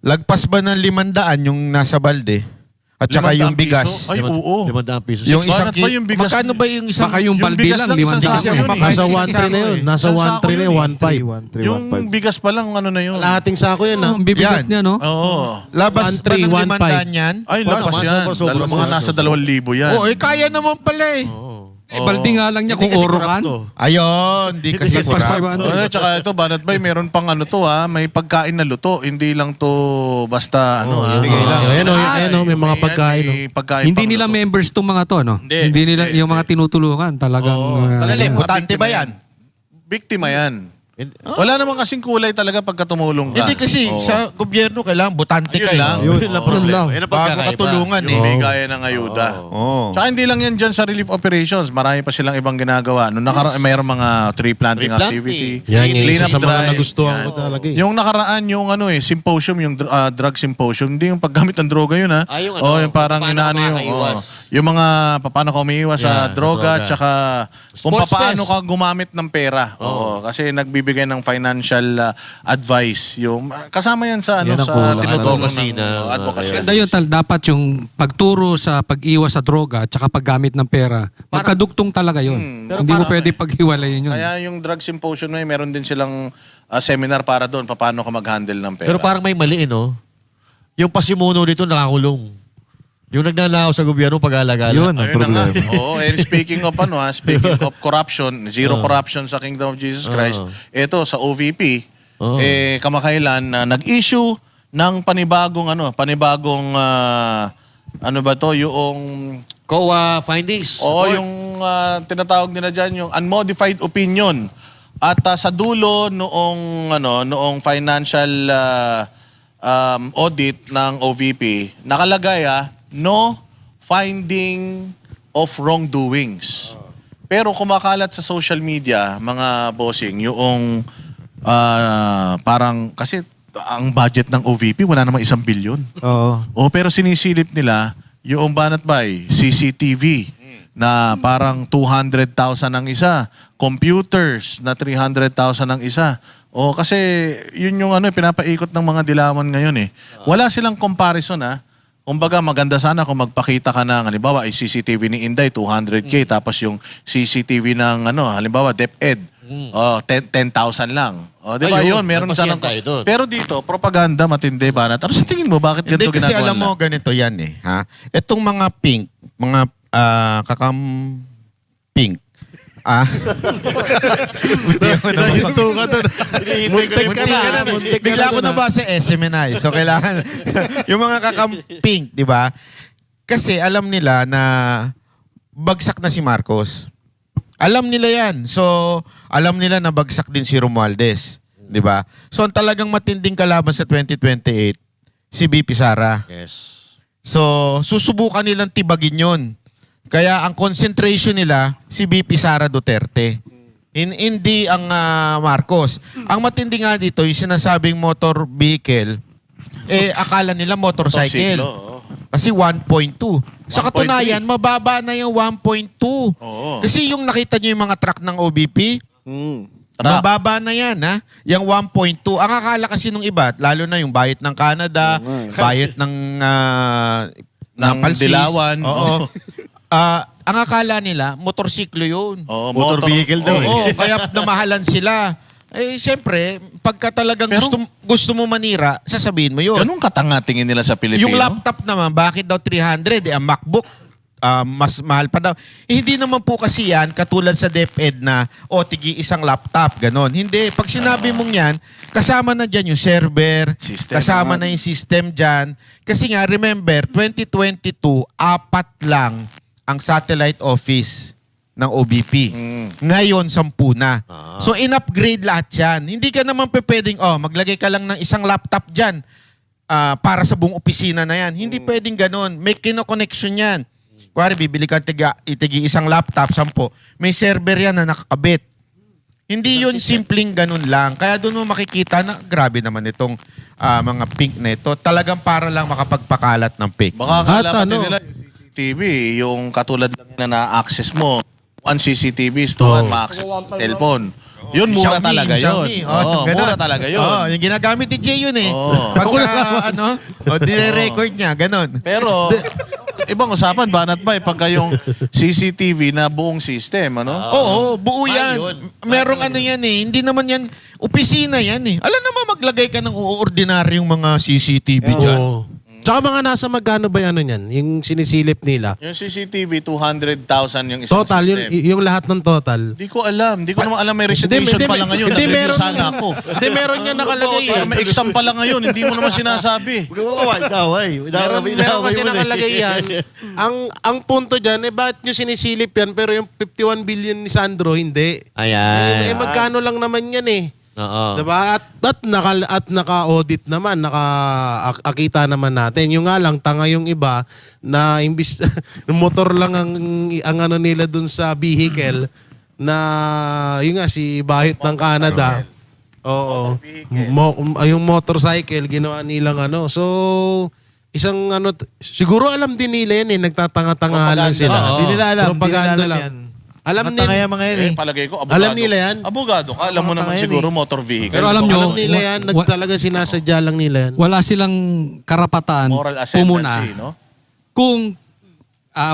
Lagpas ba ng 500 yung nasa balde? At saka 500 yung bigas? piso? Ay, oo. 500 pesos. Yung Bakit isang ba yung bigas? Magkano ba yung isang... Baka yung balde bigas lang, lang, isang 500 sako eh. yun eh. Nasa Isang 1.3 na yun. Nasa Isang sako 1.3 na yun yun. 1.5. Yung bigas pa lang, na yun. Lahating sako yun Oh, ang bibigat Yan. niya, no? Oo. Labas ba 1.3, ng 1.5. 500 yan? Ay, lapas Sobra, yan. sobra, Mga sobra, nasa sobra. 2,000 yan. Oo, kaya naman pala eh. Eh, balde nga lang niya kung Hindi kasi oro kurap kan. to. Ayun, hindi kasi Pas kurap. 500. Tsaka ito, Banat Bay, meron pang may pagkain na luto. Hindi lang to basta Bigay lang. Ayan o, may mga pagkain. May pagkain Hindi pang nila luto. members tong mga to, no? Hindi. nila yung mga tinutulungan talagang Talagang butante ba yan? Biktima yan. Wala namang kasing kulay talaga pagka tumulong ka. Hindi kasi Oo. sa gobyerno kailangan butante Ayun kayo. lang. Yun lang problema. Yun ang Bago pagkakaiba. katulungan Yung eh. bigaya ng ayuda. Oo. Tsaka hindi lang yan dyan sa relief operations. Marami pa silang ibang ginagawa. Nung mayroong mga tree planting Tree planting. activity. Yan yung clean isa up sa mga drive. nagustuhan Yan. ko talaga eh. Yung nakaraan, yung symposium, yung drug symposium. Hindi yung paggamit ng droga yun yung yung parang paano inaano ka yung, makakaiwas. yung mga paano ka umiiwas sa Yeah, droga, sa droga. tsaka kung Sports paano test. ka gumamit ng pera. Oo, kasi nagbibigay ng financial advice. Yung kasama yan sa Yan ang sa kulang. tinutulong Advocacy ng na- advocacy. Ganda yun, dapat yung pagturo sa pag-iwas sa droga at saka paggamit ng pera. Magkadugtong talaga yun. Pero Hindi mo parang- pwede paghiwalayin yun. Kaya yung drug symposium meron din silang seminar para doon, paano ka mag-handle ng pera. Pero parang may mali, no? Yung pasimuno dito nakakulong. Yung nagnanakaw sa gobyerno pag-alagala. Yun ang Ayun na nga. problema. Oo, and speaking of speaking of corruption, zero corruption sa Kingdom of Jesus Christ. Ito sa OVP, Oo. kamakailan na nag-issue ng panibagong yung COA findings. yung tinatawag nila diyan yung unmodified opinion. At sa dulo noong financial audit ng OVP, nakalagay no finding of wrongdoings. Pero kumakalat sa social media, mga bossing, yung parang kasi ang budget ng OVP wala namang 1 billion. Oo. Pero sinisilip nila yung Banat Bay, CCTV na parang 200,000 ang isa, computers na 300,000 ang isa. Kasi yun yung pinapaikot ng mga dilawan ngayon eh. Wala silang comparison Kumbaga maganda sana kung magpakita ka ng halimbawa ay CCTV ni Inday 200K tapos yung CCTV ng halimbawa DepEd 10,000 lang. O, di ba Ayun, yun? Meron napasyan sanang... tayo doon. Pero dito, propaganda, matindi ba? Ano sa tingin mo, bakit Hindi ganito kasi ginagawa alam mo, nila? ganito yan eh. Ha? Itong mga pink, mga kakam-pink, Nahinto ka doon. Muntik ka na. Muntik ka Bigla na ko doon, na ba sa SMNI? So, kailangan, yung mga kakam-pink, di ba? Kasi alam nila na bagsak na si Marcos. Alam nila yan. So, alam nila na bagsak din si Romualdez. Di ba? So, ang talagang matinding kalaban sa 2028, si BP Sara. Yes. So, susubukan nilang tibagin yun. Kaya ang concentration nila, si BP Sara Duterte. Hindi ang Marcos. Ang matindi nga dito, yung sinasabing motor vehicle, akala nila motorcycle. Motorsiklo, oo. Kasi 1.2. Sa 1.3. katunayan, mababa na yung 1.2. Oo. Kasi yung nakita nyo yung mga truck ng OBP, Truck. mababa na yan, ha? Yung 1.2. Ang akala kasi nung iba, lalo na yung bayit ng Canada, bayit ng Napalsis. Dilawan. Oo. Ang akala nila, motorsiklo yun. Oo, Motor vehicle daw eh. Oo, kaya namahalan sila. Eh, siyempre, pagka talagang Pero- gusto mo manira, sasabihin mo yun. Ganun katanga tingin nila sa Pilipino? Yung laptop naman, bakit daw 300? Ang MacBook, mas mahal pa daw. Hindi naman po kasi yan, katulad sa DepEd na, tigi isang laptop, ganon. Hindi. Pag sinabi mong yan, kasama na dyan yung server, System. kasama na yung system dyan. Kasi nga, remember, 2022, 4 lang ang satellite office ng OBP. Ngayon, 10 na. So, in-upgrade lahat yan. Hindi ka naman pwedeng, maglagay ka lang ng isang laptop dyan para sa buong opisina na yan. Hindi pwedeng ganon. May kino-connection yan. Kuwari, bibili ka itigi isang laptop, 10. May server yan na nakakabit. Hindi yun simpleng ganun lang. Kaya doon mo makikita na grabe naman itong mga pink na ito. Talagang para lang makapagpakalat ng fake. Baka akala At pati nila yung CCTV, yung katulad lang na na-access mo, one CCTV is to one ma-access cellphone. Yun, mura Xiaomi, talaga yun. Xiaomi. Oo, Ganun. mura talaga yun. Yung ginagamit ni Jay yun eh. Oo. Pagka, dire-record niya, ganun. Pero, ibang usapan, banat ba? Pagka yung CCTV na buong system, ano? Oo, buo Mahal yan. yun. Merong ano yan eh. Hindi naman yan, opisina yan eh. Alam naman maglagay ka ng ordinaryong mga CCTV dyan. Oo. Tsaka mga nasa magkano ba yung ano niyan? Yung sinisilip nila. Yung CCTV, 200,000 yung isang Total, system. yung lahat ng total. Di ko alam. Di ko naman alam may recitation pala ngayon. Hindi, Nag-review meron. sana ako. Hindi, meron yan nakalagay eh. May exam pala ngayon. Hindi mo naman sinasabi. Meron kasi nakalagay yan. Ang punto dyan, bakit nyo sinisilip yan pero yung 51 billion ni Sandro, hindi. Ayan. Magkano lang naman yan eh. Oo. Diba? At naka-audit naman, naka-akita naman natin. Yung nga lang, tanga yung iba na imbis motor lang ang ano nila dun sa vehicle na yun nga si Bahit ng Canada. Oo. Yung motorcycle ginawa nilang ano. So isang ano siguro alam din nila yan eh, nagtatanga-tanga lang sila. Hindi nila alam. Propaganda Hindi nila alam lang. yan. Alam Matanga nila. yung mga yan eh. Palagay ko, abogado. Alam nila yan? Abogado ka. Alam mo Mga naman yan siguro motor vehicle. Pero alam nyo, Alam nila yan, talaga sinasadya lang nila yan. wala silang karapatan Moral pumuna ascendancy, no? kung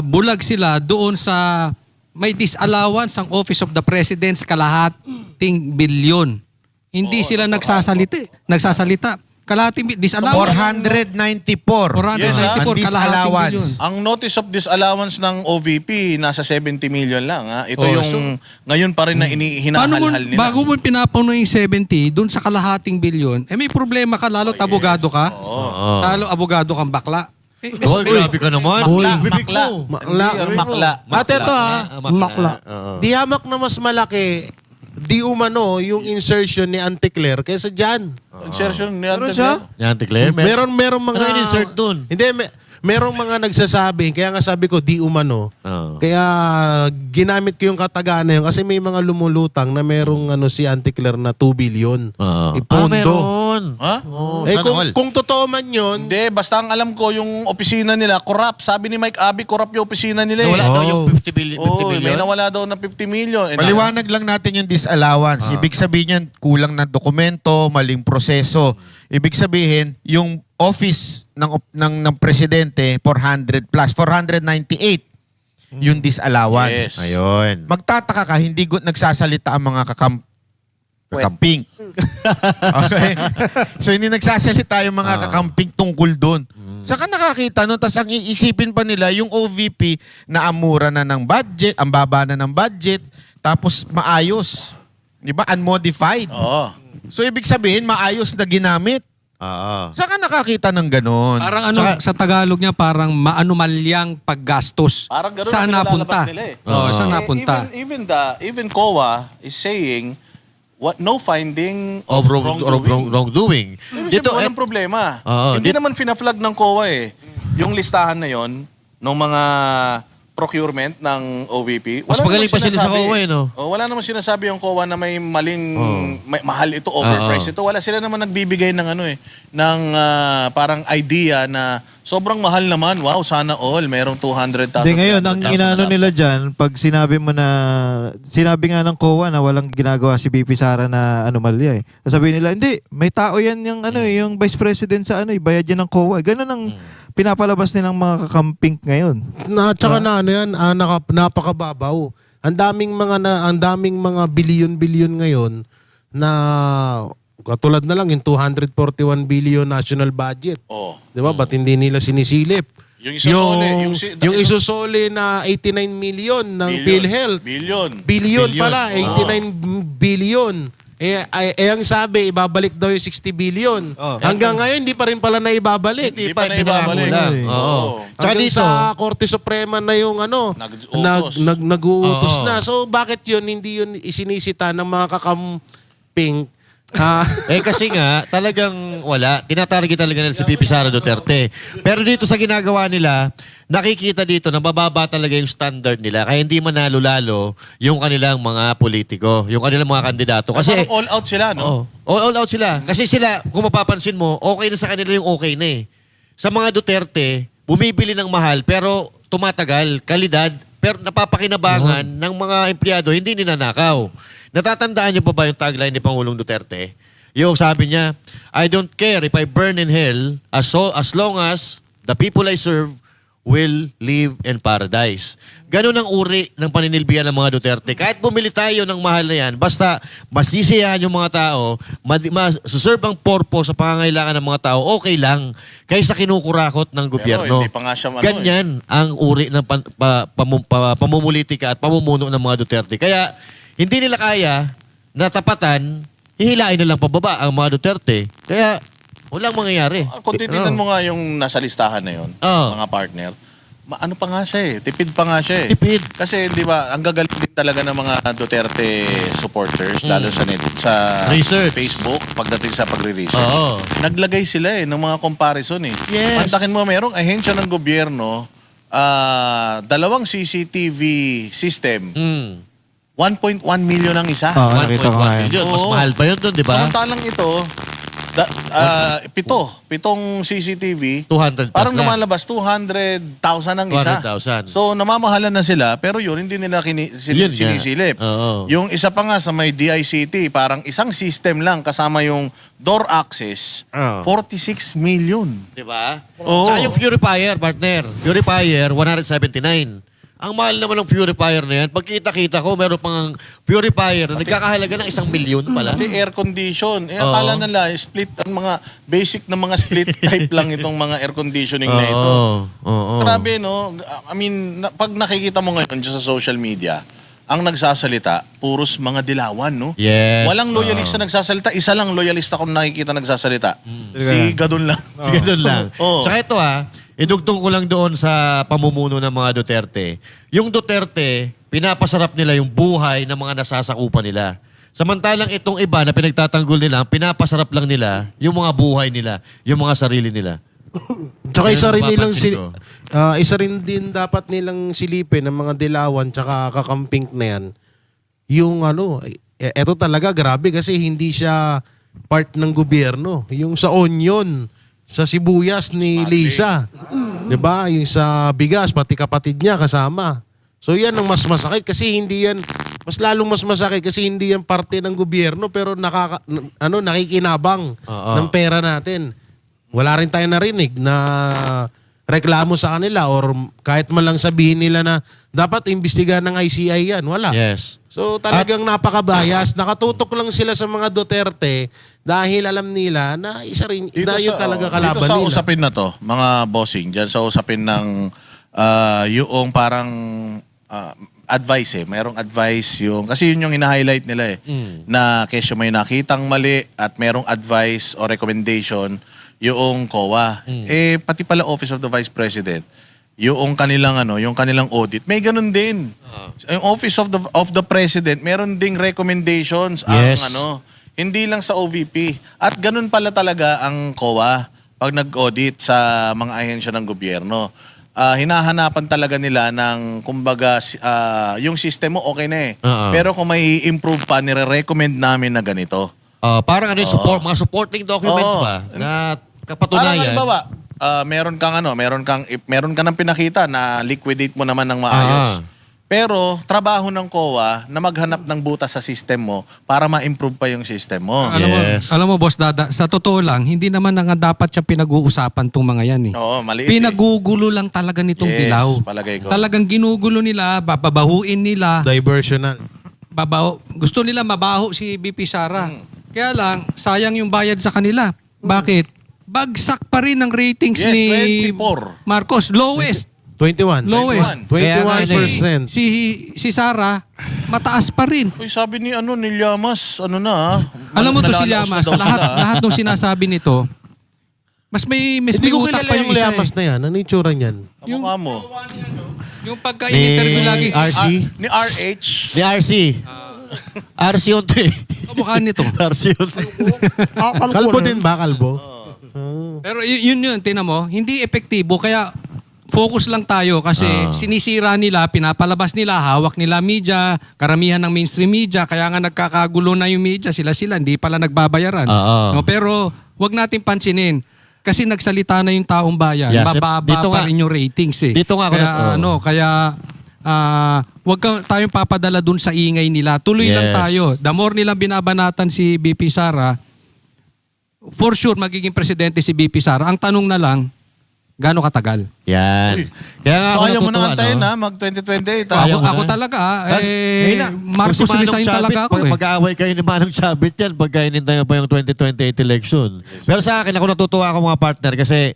bulag sila doon sa may disallowance ang Office of the President's kalahating bilyon. Hindi sila nagsasalita. Kalahating disallowance. 494. 494, Yes, kalahating bilyon. disallowance. Ang notice of disallowance ng OVP, nasa 70 million lang. Ha? Ito Oh, yung ngayon pa rin na Paano mo, hinahalhal nila. bago mo pinapuno yung 70, doon sa kalahating bilyon, may problema ka, lalo't abogado ka. Lalo abogado kang bakla. Grabe ka naman. Makla. Makla. At ito Makla. di hamak na mas malaki, di umano yung insertion ni Auntie Claire kaysa dyan. Insertion ni Meron Anton siya? Yan, Claire. Merong mga... Ano in-insert dun? Hindi, merong mga nagsasabi, kaya nga sabi ko, di umano. Oo. Kaya ginamit ko yung katagana yun kasi may mga lumulutang na merong ano si Auntie Claire na 2 billion. Oo. Ipondo. meron. Ha? Sana all. Kung totoo man yun, Hindi, basta ang alam ko, yung opisina nila, corrupt. Sabi ni Mike Abby, corrupt yung opisina nila. Wala Oh. daw yung 50 billion. Oo, may nawala daw na 50 million. Paliwanag lang natin yung disallowance. Ibig sabihin yan, kulang na dokumento, maling proseso. Ibig sabihin, yung office ng presidente, 400 plus, 498 yung disallowance. Yes. Ayun. Magtataka ka, hindi nagsasalita ang mga kakamping. Okay? So hindi nagsasalita yung mga kakamping tungkol doon. Saka nakakita nun, tapos ang iisipin pa nila yung OVP na amura na ng budget, ang baba na ng budget, tapos maayos. Di ba? Unmodified. Oo. So ibig sabihin, maayos na ginamit. Saka nakakita ng ganon. Parang ano, sa Tagalog niya, parang maanumalyang paggastos. Parang ganun Saan ang napunta? nilalabas nila eh. Saan napunta? Even COA is saying no finding Of of wrongdoing. Dito, walang problema. Oo, Hindi naman fina-flag ng COA eh. Yung listahan na yon ng mga procurement ng OVP. Mas magaling pa sila sa sinasabi. COA, no? Wala naman sinasabi yung COA na may maling, mahal ito, overpriced ito. Wala sila naman nagbibigay ng ng parang idea na sobrang mahal naman. Wow, sana all. Merong 200,000. Hindi, ngayon, ang inaano nila dyan, pag sinabi mo na, sinabi nga ng COA na walang ginagawa si BP Sara na anomalya eh. Sasabihin nila, hindi, may tao yan yung, yung vice president sa bayad yan ng COA. Ganun ang pinapalabas nilang mga kakamping ngayon. Tsaka na ano yan, napakababaw. Ang daming mga billion ngayon na katulad na lang yung 241 billion national budget. Oh. 'Di ba? Ba't hindi nila sinisilip? Yung isusole, yung isusole na 89 million ng PhilHealth. Billion Pala, 89 billion. Ang sabi, ibabalik daw yung 60 billion. Hanggang ngayon, hindi pa rin pala na ibabalik. Hindi pa na ibabalik. Oo. Hanggang sa Korte Suprema na yung nag-uutos na. So, bakit yun, hindi yun isinisita ng mga kakamping? Kasi nga, talagang wala. Tinatarget talaga nila si Pipi Sara Duterte. Pero dito sa ginagawa nila, nakikita dito na bababa talaga yung standard nila. Kaya hindi manalo-lalo yung kanilang mga politiko, yung kanilang mga kandidato. Kasi all out sila, no? all out sila. Kasi sila, kung mapapansin mo, okay na sa kanila yung okay na eh. Sa mga Duterte, bumibili ng mahal pero tumatagal, kalidad, pero napapakinabangan ng mga empleyado, hindi ninanakaw. Natatandaan niyo pa ba yung tagline ni Pangulong Duterte? Yung sabi niya, I don't care if I burn in hell as long as the people I serve will live in paradise. Ganun ang uri ng paninilbihan ng mga Duterte. Kahit bumili tayo ng mahal na yan, basta masisiyahan yung mga tao, serve ang purpose sa pangangailangan ng mga tao, okay lang. Kaysa kinukurakot ng gobyerno. Hindi pa nga siya Ganyan ang uri ng pamumulitika at pamumuno ng mga Duterte. Kaya, hindi nila kaya na tapatan, hihilain nilang pababa ang mga Duterte. Kaya, walang mangyayari. Kung titignan mo nga yung nasa listahan na yun, mga partner, ano pa nga siya eh, tipid pa nga siya eh. Tipid. Kasi di ba, ang gagaling din talaga ng mga Duterte supporters, lalo sa Research. Facebook, pagdating sa pagre-research. Naglagay sila ng mga comparison eh. Yes. Pantakin mo, merong ahensya ng gobyerno, 2 CCTV system, 1.1 million ang isa. 1.1 million. Mas mahal pa yun doon, di ba? Samantalang ito, pitong CCTV, 200 plus parang na. lumalabas 200,000 ang isa. 200,000. So namamahalan na sila, pero yun, hindi nila Yun nga. sinisilip. Oo. Yung isa pa nga sa may DICT, parang isang system lang kasama yung door access, 46 million. Di ba? Oo. Saka yung purifier, partner. Purifier, 179. Ang mahal naman ng purifier na yan. Pagkita-kita ko, meron pang purifier na nagkakahalaga ng 1 milyon pala. Pati air condition. Akala nila, split ang mga basic na mga split type lang itong mga air conditioning na ito. Grabe, no? I mean, pag nakikita mo ngayon dyan sa social media, ang nagsasalita, puros mga dilawan, no? Yes. Walang loyalista nagsasalita. Isa lang loyalista kung nakikita nagsasalita. Si Gadon lang. Sige doon lang. Oo. Tsaka ito idugtong ko lang doon sa pamumuno ng mga Duterte. Yung Duterte, pinapasarap nila yung buhay ng mga nasasakupan nila. Samantalang itong iba na pinagtatanggol nila, pinapasarap lang nila yung mga buhay nila, yung mga sarili nila. Tsaka isa rin Napapansin ko. isa rin din dapat nilang silipin ng mga dilawan tsaka kakamping na yan. Yung eto talaga grabe kasi hindi siya part ng gobyerno. Yung sa onion, sa sibuyas ni Lisa. 'Di ba? Yung sa bigas pati kapatid niya kasama. So yan ang mas masakit kasi hindi yan lalong mas masakit kasi hindi yan parte ng gobyerno pero nakikinabang ng pera natin. Wala rin tayo narinig na reklamo sa kanila or kahit man lang sabihin nila na dapat imbestigahan ng ICI yan. Wala. Yes. So talagang napakabayas. Nakatutok lang sila sa mga Duterte dahil alam nila na isa rin, na yun talaga kalaban dito sa nila. usapin na to, mga bossing, dyan sa usapin ng yung parang advice merong advice yung, kasi yun yung ina-highlight nila na kesyo may nakitang mali at merong advice o recommendation yung COA. Pati pala Office of the Vice President, yung kanilang yung kanilang audit, may ganun din. Yung Office of the President, meron ding recommendations Yes. ang hindi lang sa OVP. At ganun pala talaga ang COA pag nag-audit sa mga ahensya ng gobyerno. Hinahanapan talaga nila ng, kumbaga, yung system mo okay na Pero kung may improve pa, nire-recommend namin na ganito. Parang mga supporting documents ba na Parang kapatunayan. halimbawa, meron ka ng pinakita na liquidate mo naman ng maayos. Pero trabaho ng COA na maghanap ng butas sa system mo para ma-improve pa yung system mo. Alam mo, Boss Dada, sa totoo lang, hindi naman nga dapat siya pinag-uusapan tong mga yan Oo, maliit. Pinagugulo lang talaga nitong Yes, Dilaw. palagay ko. Talagang ginugulo nila, babahuin nila. Diversional. Gusto nila mabaho si BP Sara. Kaya lang, sayang yung bayad sa kanila. Bakit? Bagsak pa rin ang ratings Yes, ni 24. Marcos. Lowest. 21. Lowest. 21%. Si Sara, mataas pa rin. Uy, sabi ni Llamas, Alam mo to si nalalaos na Llamas, daw sa lahat, sila, lahat ng sinasabi nito, mas may Hindi ko utak kilala pa yung yung isa Llamas na yan. Ano yung tsura niyan? Yung mukha mo. Yung pagka-interview lagi. RC? Ni RH. Ni RC. RC Onte. Kamukha nito. RC Onte. Kalbo din ba? Kalbo? Pero yun, tinan mo, hindi epektibo. Kaya focus lang tayo kasi sinisira nila, pinapalabas nila, hawak nila media, karamihan ng mainstream media, kaya nga nagkakagulo na yung media, sila hindi pala nagbabayaran. No, pero wag natin pansinin. Kasi nagsalita na yung taong bayan, Yes, mababa dito pa nga- rin yung ratings Dito nga ako kaya wag tayong papadala dun sa ingay nila. Tuloy lang Yes. tayo. The more nilang binabanatan si BP Sara, for sure magiging presidente si BP Sara. Ang tanong na lang, gaano katagal? Yan. Kaya nga So ako ayaw mo natutuwa, na antayin no? mag-2028. Ayaw mo Ako na. talaga, Ngayon na. Marcos Kung si Manong resign Chavit, talaga ako Mag-aaway kayo ni Manong Chavit yan pagka inintayan pa yung 2028 election. Pero sa akin, ako natutuwa ako mga partner kasi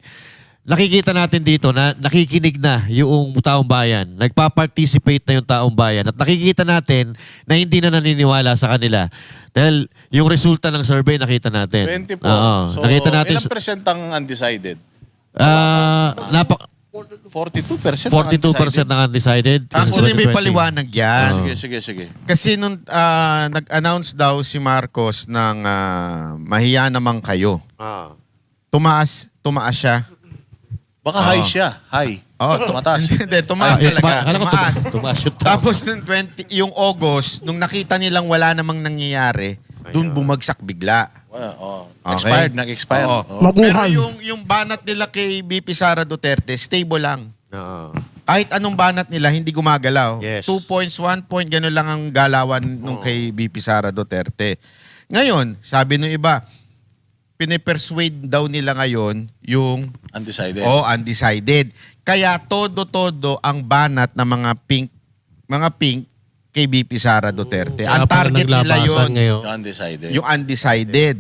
nakikita natin dito na nakikinig na yung taong bayan. Nagpa-participate na yung taong bayan. At nakikita natin na hindi na naniniwala sa kanila. Dahil yung resulta ng survey nakita natin. 24. Oo. So, Nakita natin. ilang percent ang undecided? 42%. 42% ng undecided. Actually, may 2020. paliwanag yan. Sige. Kasi nung nag-announce daw si Marcos ng mahiya naman kayo, tumaas siya. Baka high siya. High. Mataas. Hindi, tumaas talaga. Akala ko Tumaas. tumaas yung tao. Tapos yung August, nung nakita nilang wala namang nangyayari, doon bumagsak bigla. Expired. Nag-expire. Oo. Oo. Mabuhay. Pero yung banat nila kay BP Sara Duterte, stable lang. Oo. Kahit anong banat nila, hindi gumagalaw. Yes. 2 points, 1 point, gano'n lang ang galawan nung kay BP Sara Duterte. Ngayon, sabi nung iba, pinipersuade daw nila ngayon yung Undecided. undecided. Kaya todo-todo ang banat ng mga pink kay BP Sara Duterte. Kaya Ang pala target nila naglabasan yun, ngayon. Yung undecided. yung undecided.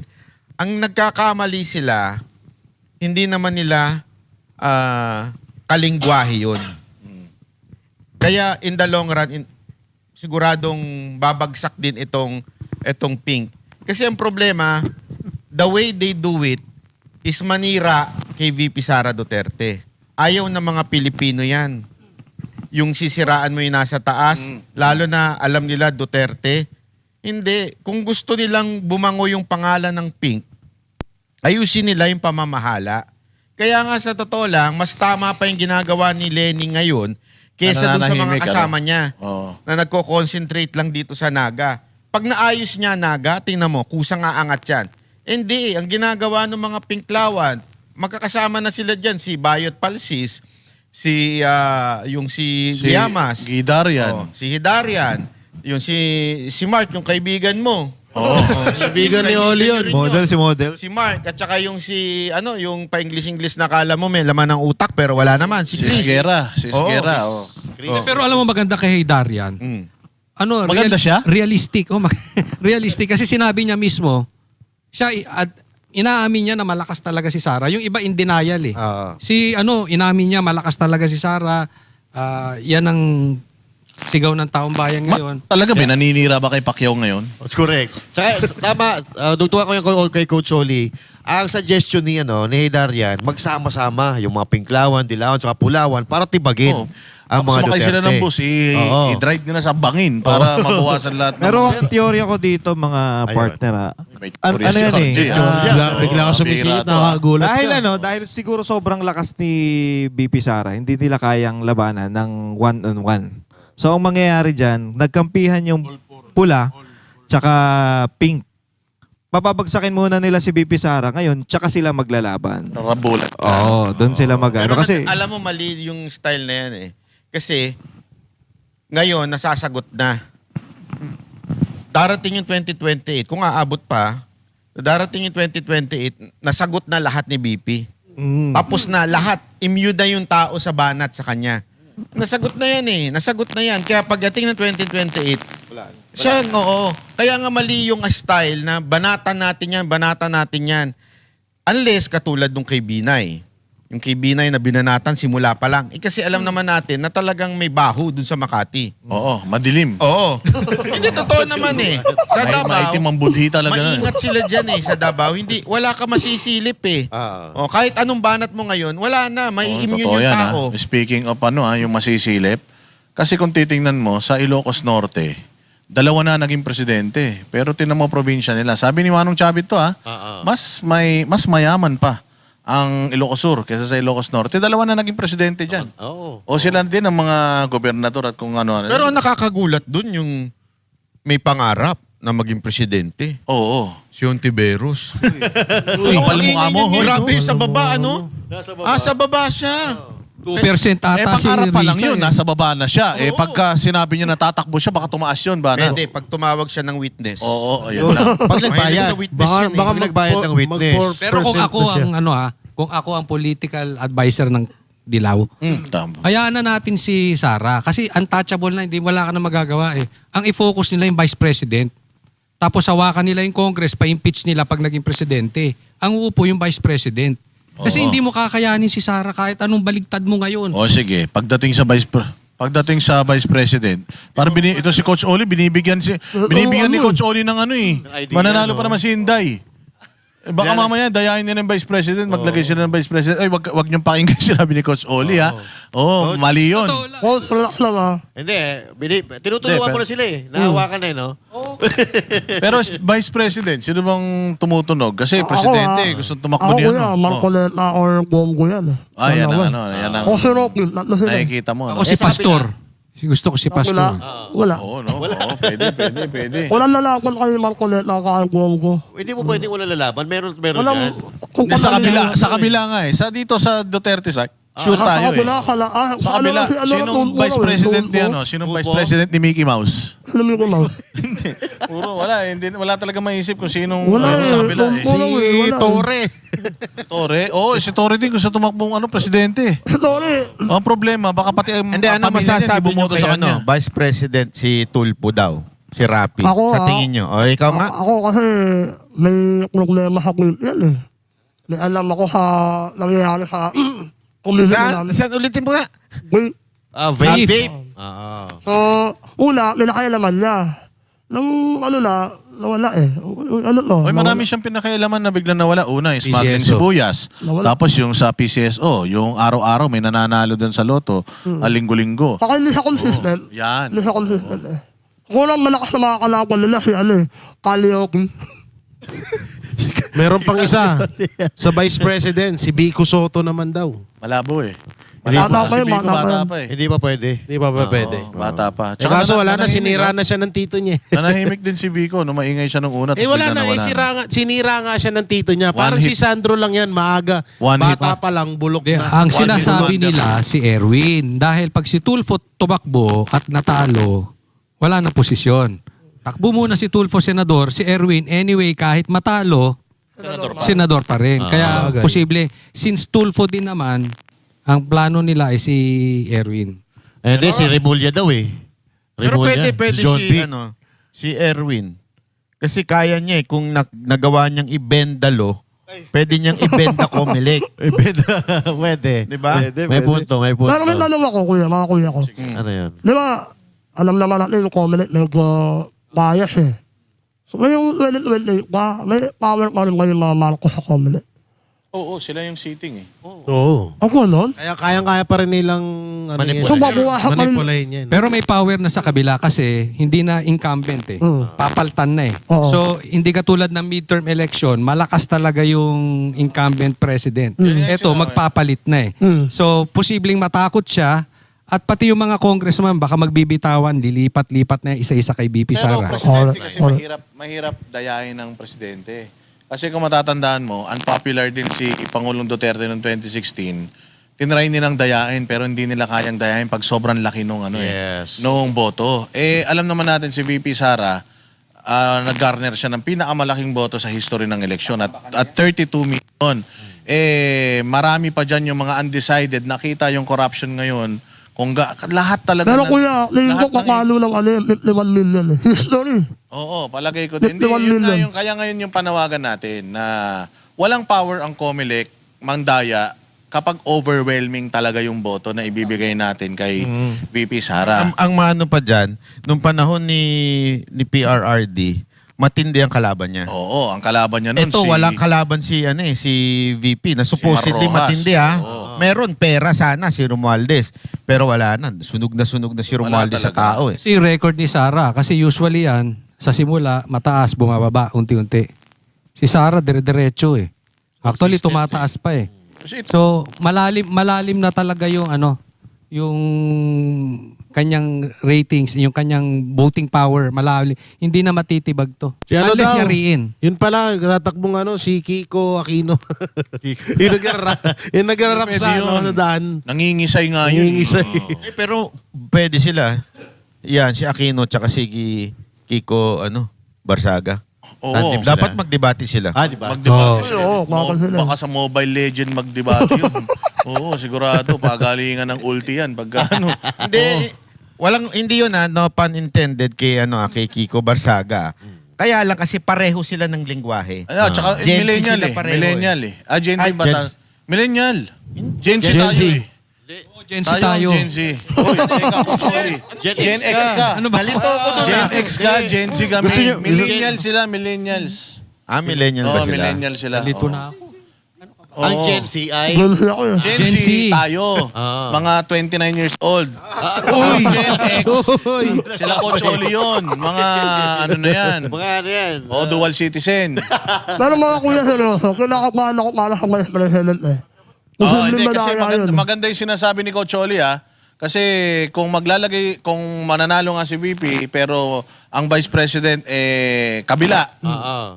Ang nagkakamali sila, hindi naman nila kalingwahe yun. Kaya in the long run, siguradong babagsak din itong pink. Kasi ang problema, the way they do it is manira kay VP Sara Duterte. Ayaw ng mga Pilipino yan. Yung sisiraan mo yung nasa taas, lalo na alam nila Duterte. Hindi. Kung gusto nilang bumango yung pangalan ng pink, ayusin nila yung pamamahala. Kaya nga sa totoo lang, mas tama pa yung ginagawa ni Lenny ngayon kaysa dun sa mga Nananahimik, kasama niya Oo. na nagko-concentrate lang dito sa Naga. Pag naayos niya Naga, tingnan mo, kusang aangat yan. Hindi, ang ginagawa ng mga pinklawan, magkakasama na sila dyan, si Bayot Palsis, si Llamas, Gidarian. si Hidarian, yung si Mark, yung kaibigan mo. Kaibigan ni Oli yun. Si model. Si Mark, at saka yung yung pa-English-English na kala mo may laman ng utak pero wala naman. Si Si Chris. Esguerra. Si Oo. Esguerra. Pero alam mo maganda kay Darian. Ano, Maganda siya? Realistic. Realistic kasi sinabi niya mismo, siya at inaamin niya na malakas talaga si Sara. Yung iba in denial eh. Si inamin niya malakas talaga si Sara. Yan ang sigaw ng taong bayan ngayon. Talaga ba, naninira ba kay Pacquiao ngayon? That's correct. Tsaka, tama, dugtungan ko yung kay Coach Oli. Ang suggestion ni Darian, magsama-sama yung mga Pinklawan, Dilawan, tsaka Pulawan para tibagin ang mga Sumakay Duterte. sila ng bus, Oo. i-drive nila sa bangin para mabawasan lahat. Pero ang teorya ko dito, mga partner, May ano teorya si yan RJ, Bigla ka sumisingit, bihira to, nakagulat dahil ka. dahil siguro sobrang lakas ni BP Sara, hindi nila kayang labanan ng one-on-one. So ang mangyayari dyan, nagkampihan yung pula tsaka pink. Papabagsakin muna nila si BP Sara ngayon, tsaka sila maglalaban. Rabulat. Oo, doon sila Pero kasi alam mo, mali yung style na yan eh. Kasi, ngayon, nasasagot na. Darating yung 2028. Kung aabot pa, darating yung 2028, nasagot na lahat ni BP. Tapos na lahat. Immune na yung tao sa banat sa kanya. Nasagot na yan eh. Nasagot na yan. Kaya pagdating ng 2028, siya, oo. Kaya nga mali yung style na banatan natin yan. Unless katulad nung kay Binay. Yung kay Binay na binanatan simula pa lang. Kasi alam naman natin na talagang may baho dun sa Makati. Oo, madilim. Oo. Hindi totoo naman eh. Sa Davao, Maitim ang budhi talaga. maingat sila dyan eh sa Davao. Hindi, wala ka masisilip eh. O, kahit anong banat mo ngayon, wala na. May immune Totoo yung yan, tao. Speaking of yung masisilip, kasi kung titingnan mo, sa Ilocos Norte, 2 na naging presidente. Pero tinan mo probinsya nila. Sabi ni Manong Chavit to mas mayaman pa ang Ilocos Sur kaysa sa Ilocos Norte. 2 na naging presidente dyan. Oo. O sila din ang mga gobernador at kung ano. Pero ang nakakagulat dun yung may pangarap na maging presidente. Oo. Si Ontiveros. Kapal mukha mo. hoy. Grabe yung sa baba, ano? Sa baba siya. 2% Eh, ata si pangarap pa lang Risa yun. eh. Nasa baba na siya. Oo. Pagka sinabi niya natatakbo siya, baka tumaas yun. Pwede, pag tumawag siya ng witness. Oo, ayun lang. Pag Mahilig nagbayad. sa witness yun eh. Baka nagbayad ng witness. Pero kung ako kung ako ang political advisor ng Dilaw, Tama. hayaan na natin si Sara kasi untouchable na, hindi wala ka na magagawa eh. Ang i-focus nila yung vice president. Tapos hawakan nila yung Congress, pa-impeach nila pag naging presidente. Ang uupo yung vice president. Kasi Oo. hindi mo kakayanin si Sara kahit anong baligtad mo ngayon. O sige, pagdating sa vice president, parang ito si Coach Oli, binibigyan ni Coach Oli ng mananalo pa naman si Inday. Baka mamaya dayain nila ng vice president, maglagay sila ng vice president. Ay, wag niyong pakinggan sinabi ni Coach Oli mali yun. Totoo lang. Oh, relax lang Hindi, tinutulungan mo na sila eh. Nahawakan na no? Pero vice president, sino bang tumutunog? Kasi presidente, gusto tumakbo Ako niya. kuya, Marcoleta or Bongo yan eh. Yan Dalawa. yan ang O si Rocky, tatlo sila. nakikita mo. Ako si sa Pastor. Gusto ko si Pastor. Wala. Oo, no? Oo, pwede. Walang lalaban kay Marcoleta kay Bongo. Hindi mo pwedeng wala lalaban. Meron Walang, yan. kung Sa kabila nga eh. Dito sa Duterte side, sure tayo eh. Sa kabila, sinong vice president ni Sinong vice president ni Mickey Mouse? Alam niyo ko lang. Puro wala talaga maisip kung sinong Wala sa eh. kabila eh. Wala eh. Wala. Torre. Torre? Si Torre din gusto tumakbong presidente. Sorry. Ang problema, baka pati ang Hindi, ano pamilya niya, masasabi di niyo bumoto kay sa kanya. Vice President si Tulpo daw? Si Rapi? Ako, sa tingin niyo? O, ikaw nga? Ako kasi may problema sa clip yan eh. May alam ako sa nangyayari sa community namin. Saan ulitin mo nga? Wait. Vape. So, una, may nakailaman niya. Nung nawala eh. Oy, marami siyang pinakailaman na biglang nawala. Una, smuggling PCSO. sibuyas. Nawala. Tapos yung sa PCSO, yung araw-araw may nananalo doon sa loto, linggo-linggo. Saka hindi siya consistent. Yan. Hindi siya consistent eh. Kung malakas na mga kalaban nila si Kalioki. Meron pang isa. Sa vice president, si Vico Soto naman daw. Malabo eh. Bata pa Si yun, Vico, bata pa bata yun. pa eh. Hindi ba pwede? Di ba pwede? Bata pa. Tsaka kaso wala na, nanahimik, sinira na siya ng tito niya. Nanahimik din si Vico, no, maingay siya nung una. Eh tapos wala biglang na, nawala. sinira nga siya ng tito niya. One Parang hit. si Sandro lang yan, maaga. One hit. Bata pa lang, bulok Di, na. ang One sinasabi hit wonder. nila si Erwin dahil pag si Tulfo tumakbo at natalo, wala na posisyon. Takbo muna si Tulfo senador, si Erwin anyway kahit matalo, senador pa rin. Kaya bagay. posible since Tulfo din naman ang plano nila ay si Erwin. Hindi, si Remulla daw eh. Pero Remulla, pwede John si, Vic. si Erwin. Kasi kaya niya eh, kung nagawa niyang ibendalo, pwede niyang ibenda Comelec. Pwede. Di ba? May punto, may punto. Pero may tanong ako, kuya, mga kuya ko. Ano yan? Di ba, alam naman natin yung comment bias eh. So ngayong 2028 pa, may power pa rin kayo mga Marcos sa comment. Oo, sila yung sitting eh. Oo. Ako nun? Kaya kayang-kaya pa rin nilang Manipulate. So babawasan pa rin. manipulahin yan. Pero may power na sa kabila kasi hindi na incumbent eh. Papaltan na eh. Oo. So, hindi katulad ng midterm election, malakas talaga yung incumbent president. Ito, magpapalit na eh. So, posibleng matakot siya at pati yung mga congressman baka magbibitawan, lilipat-lipat na isa-isa kay BP Pero Sara. presidente kasi mahirap dayahin ng presidente. Kasi kung matatandaan mo, unpopular din si Pangulong Duterte noong 2016. Tinry nilang dayain pero hindi nila kayang dayain pag sobrang laki nung Yes. noong boto. Alam naman natin si VP Sara, nag-garner siya ng pinakamalaking boto sa history ng eleksyon at 32 million. Marami pa dyan yung mga undecided. Nakita yung corruption ngayon. Kung lahat talaga. Pero kuya, linggo lahat ng- papalo ng 51 million eh. History. Oo, palagay ko din. 51 Yun na million. kaya ngayon yung panawagan natin na walang power ang Comelec, mandaya, kapag overwhelming talaga yung boto na ibibigay natin kay VP Sara. Ang maano pa dyan, nung panahon ni PRRD, matindi ang kalaban niya. Oo, ang kalaban niya nun Ito, walang kalaban si VP na supposedly Marrojas. matindi ha. Oo. Meron pera sana si Romualdez. Pero wala na. Sunog na si Romualdez sa talaga. tao eh. Kasi yung record ni Sara, kasi usually yan, sa simula, mataas, bumababa, unti-unti. Si Sara, dire-diretso eh. Actually, tumataas pa eh. So, malalim na talaga yung yung kanyang ratings, yung kanyang voting power, malalim. Hindi na matitibag to. Si ano Unless daw? yariin. Yun pala, tatakbong si Kiko Aquino. yung nagrarap Pwede sa yun. sa daan. Nangingisay nga yun. Nangingisay. Oo. Pero pwede sila. Yan, si Aquino tsaka si Kiko Barsaga. Oo. Tandem sila. Dapat magdebate sila. Di ba? Magdebate sila. Oo, baka sila. Baka sa Mobile Legend magdebate yun. Oo, sigurado. Pagalingan ng ulti yan. Pag Hindi, hindi yun no pun intended kay Kiko Barsaga. Kaya lang kasi pareho sila ng lingwahe. Tsaka Gen Z millennial sila eh. pareho Millennial eh. Gen Z Ay, ba? Gen Z. Millennial. Gen Z Gen tayo Z. eh. Gen Z tayo. Gen Z. Oy, teka, sorry. Gen X ka. Ano ba? Gen X ka, Gen Z kami. Millennial sila, millennials. Millennial ba Oo, sila? millennial sila. Lito Oo. na ako. Ang Oo. Gen Z ay... Ganun ako eh. Gen Gen Z, Z. tayo. Mga 29 years old. Uy, Gen X. Sila Coach Oli yun. Mga na yan. Mga ano yan? Dual citizen. Pero mga kuya seryoso, kinakabahan ako para sa vice president eh. Kung hindi Hindi, kasi madaya yun. maganda yung sinasabi ni Coach Oli Kasi kung kung mananalo nga si VP, pero ang Vice President kabila.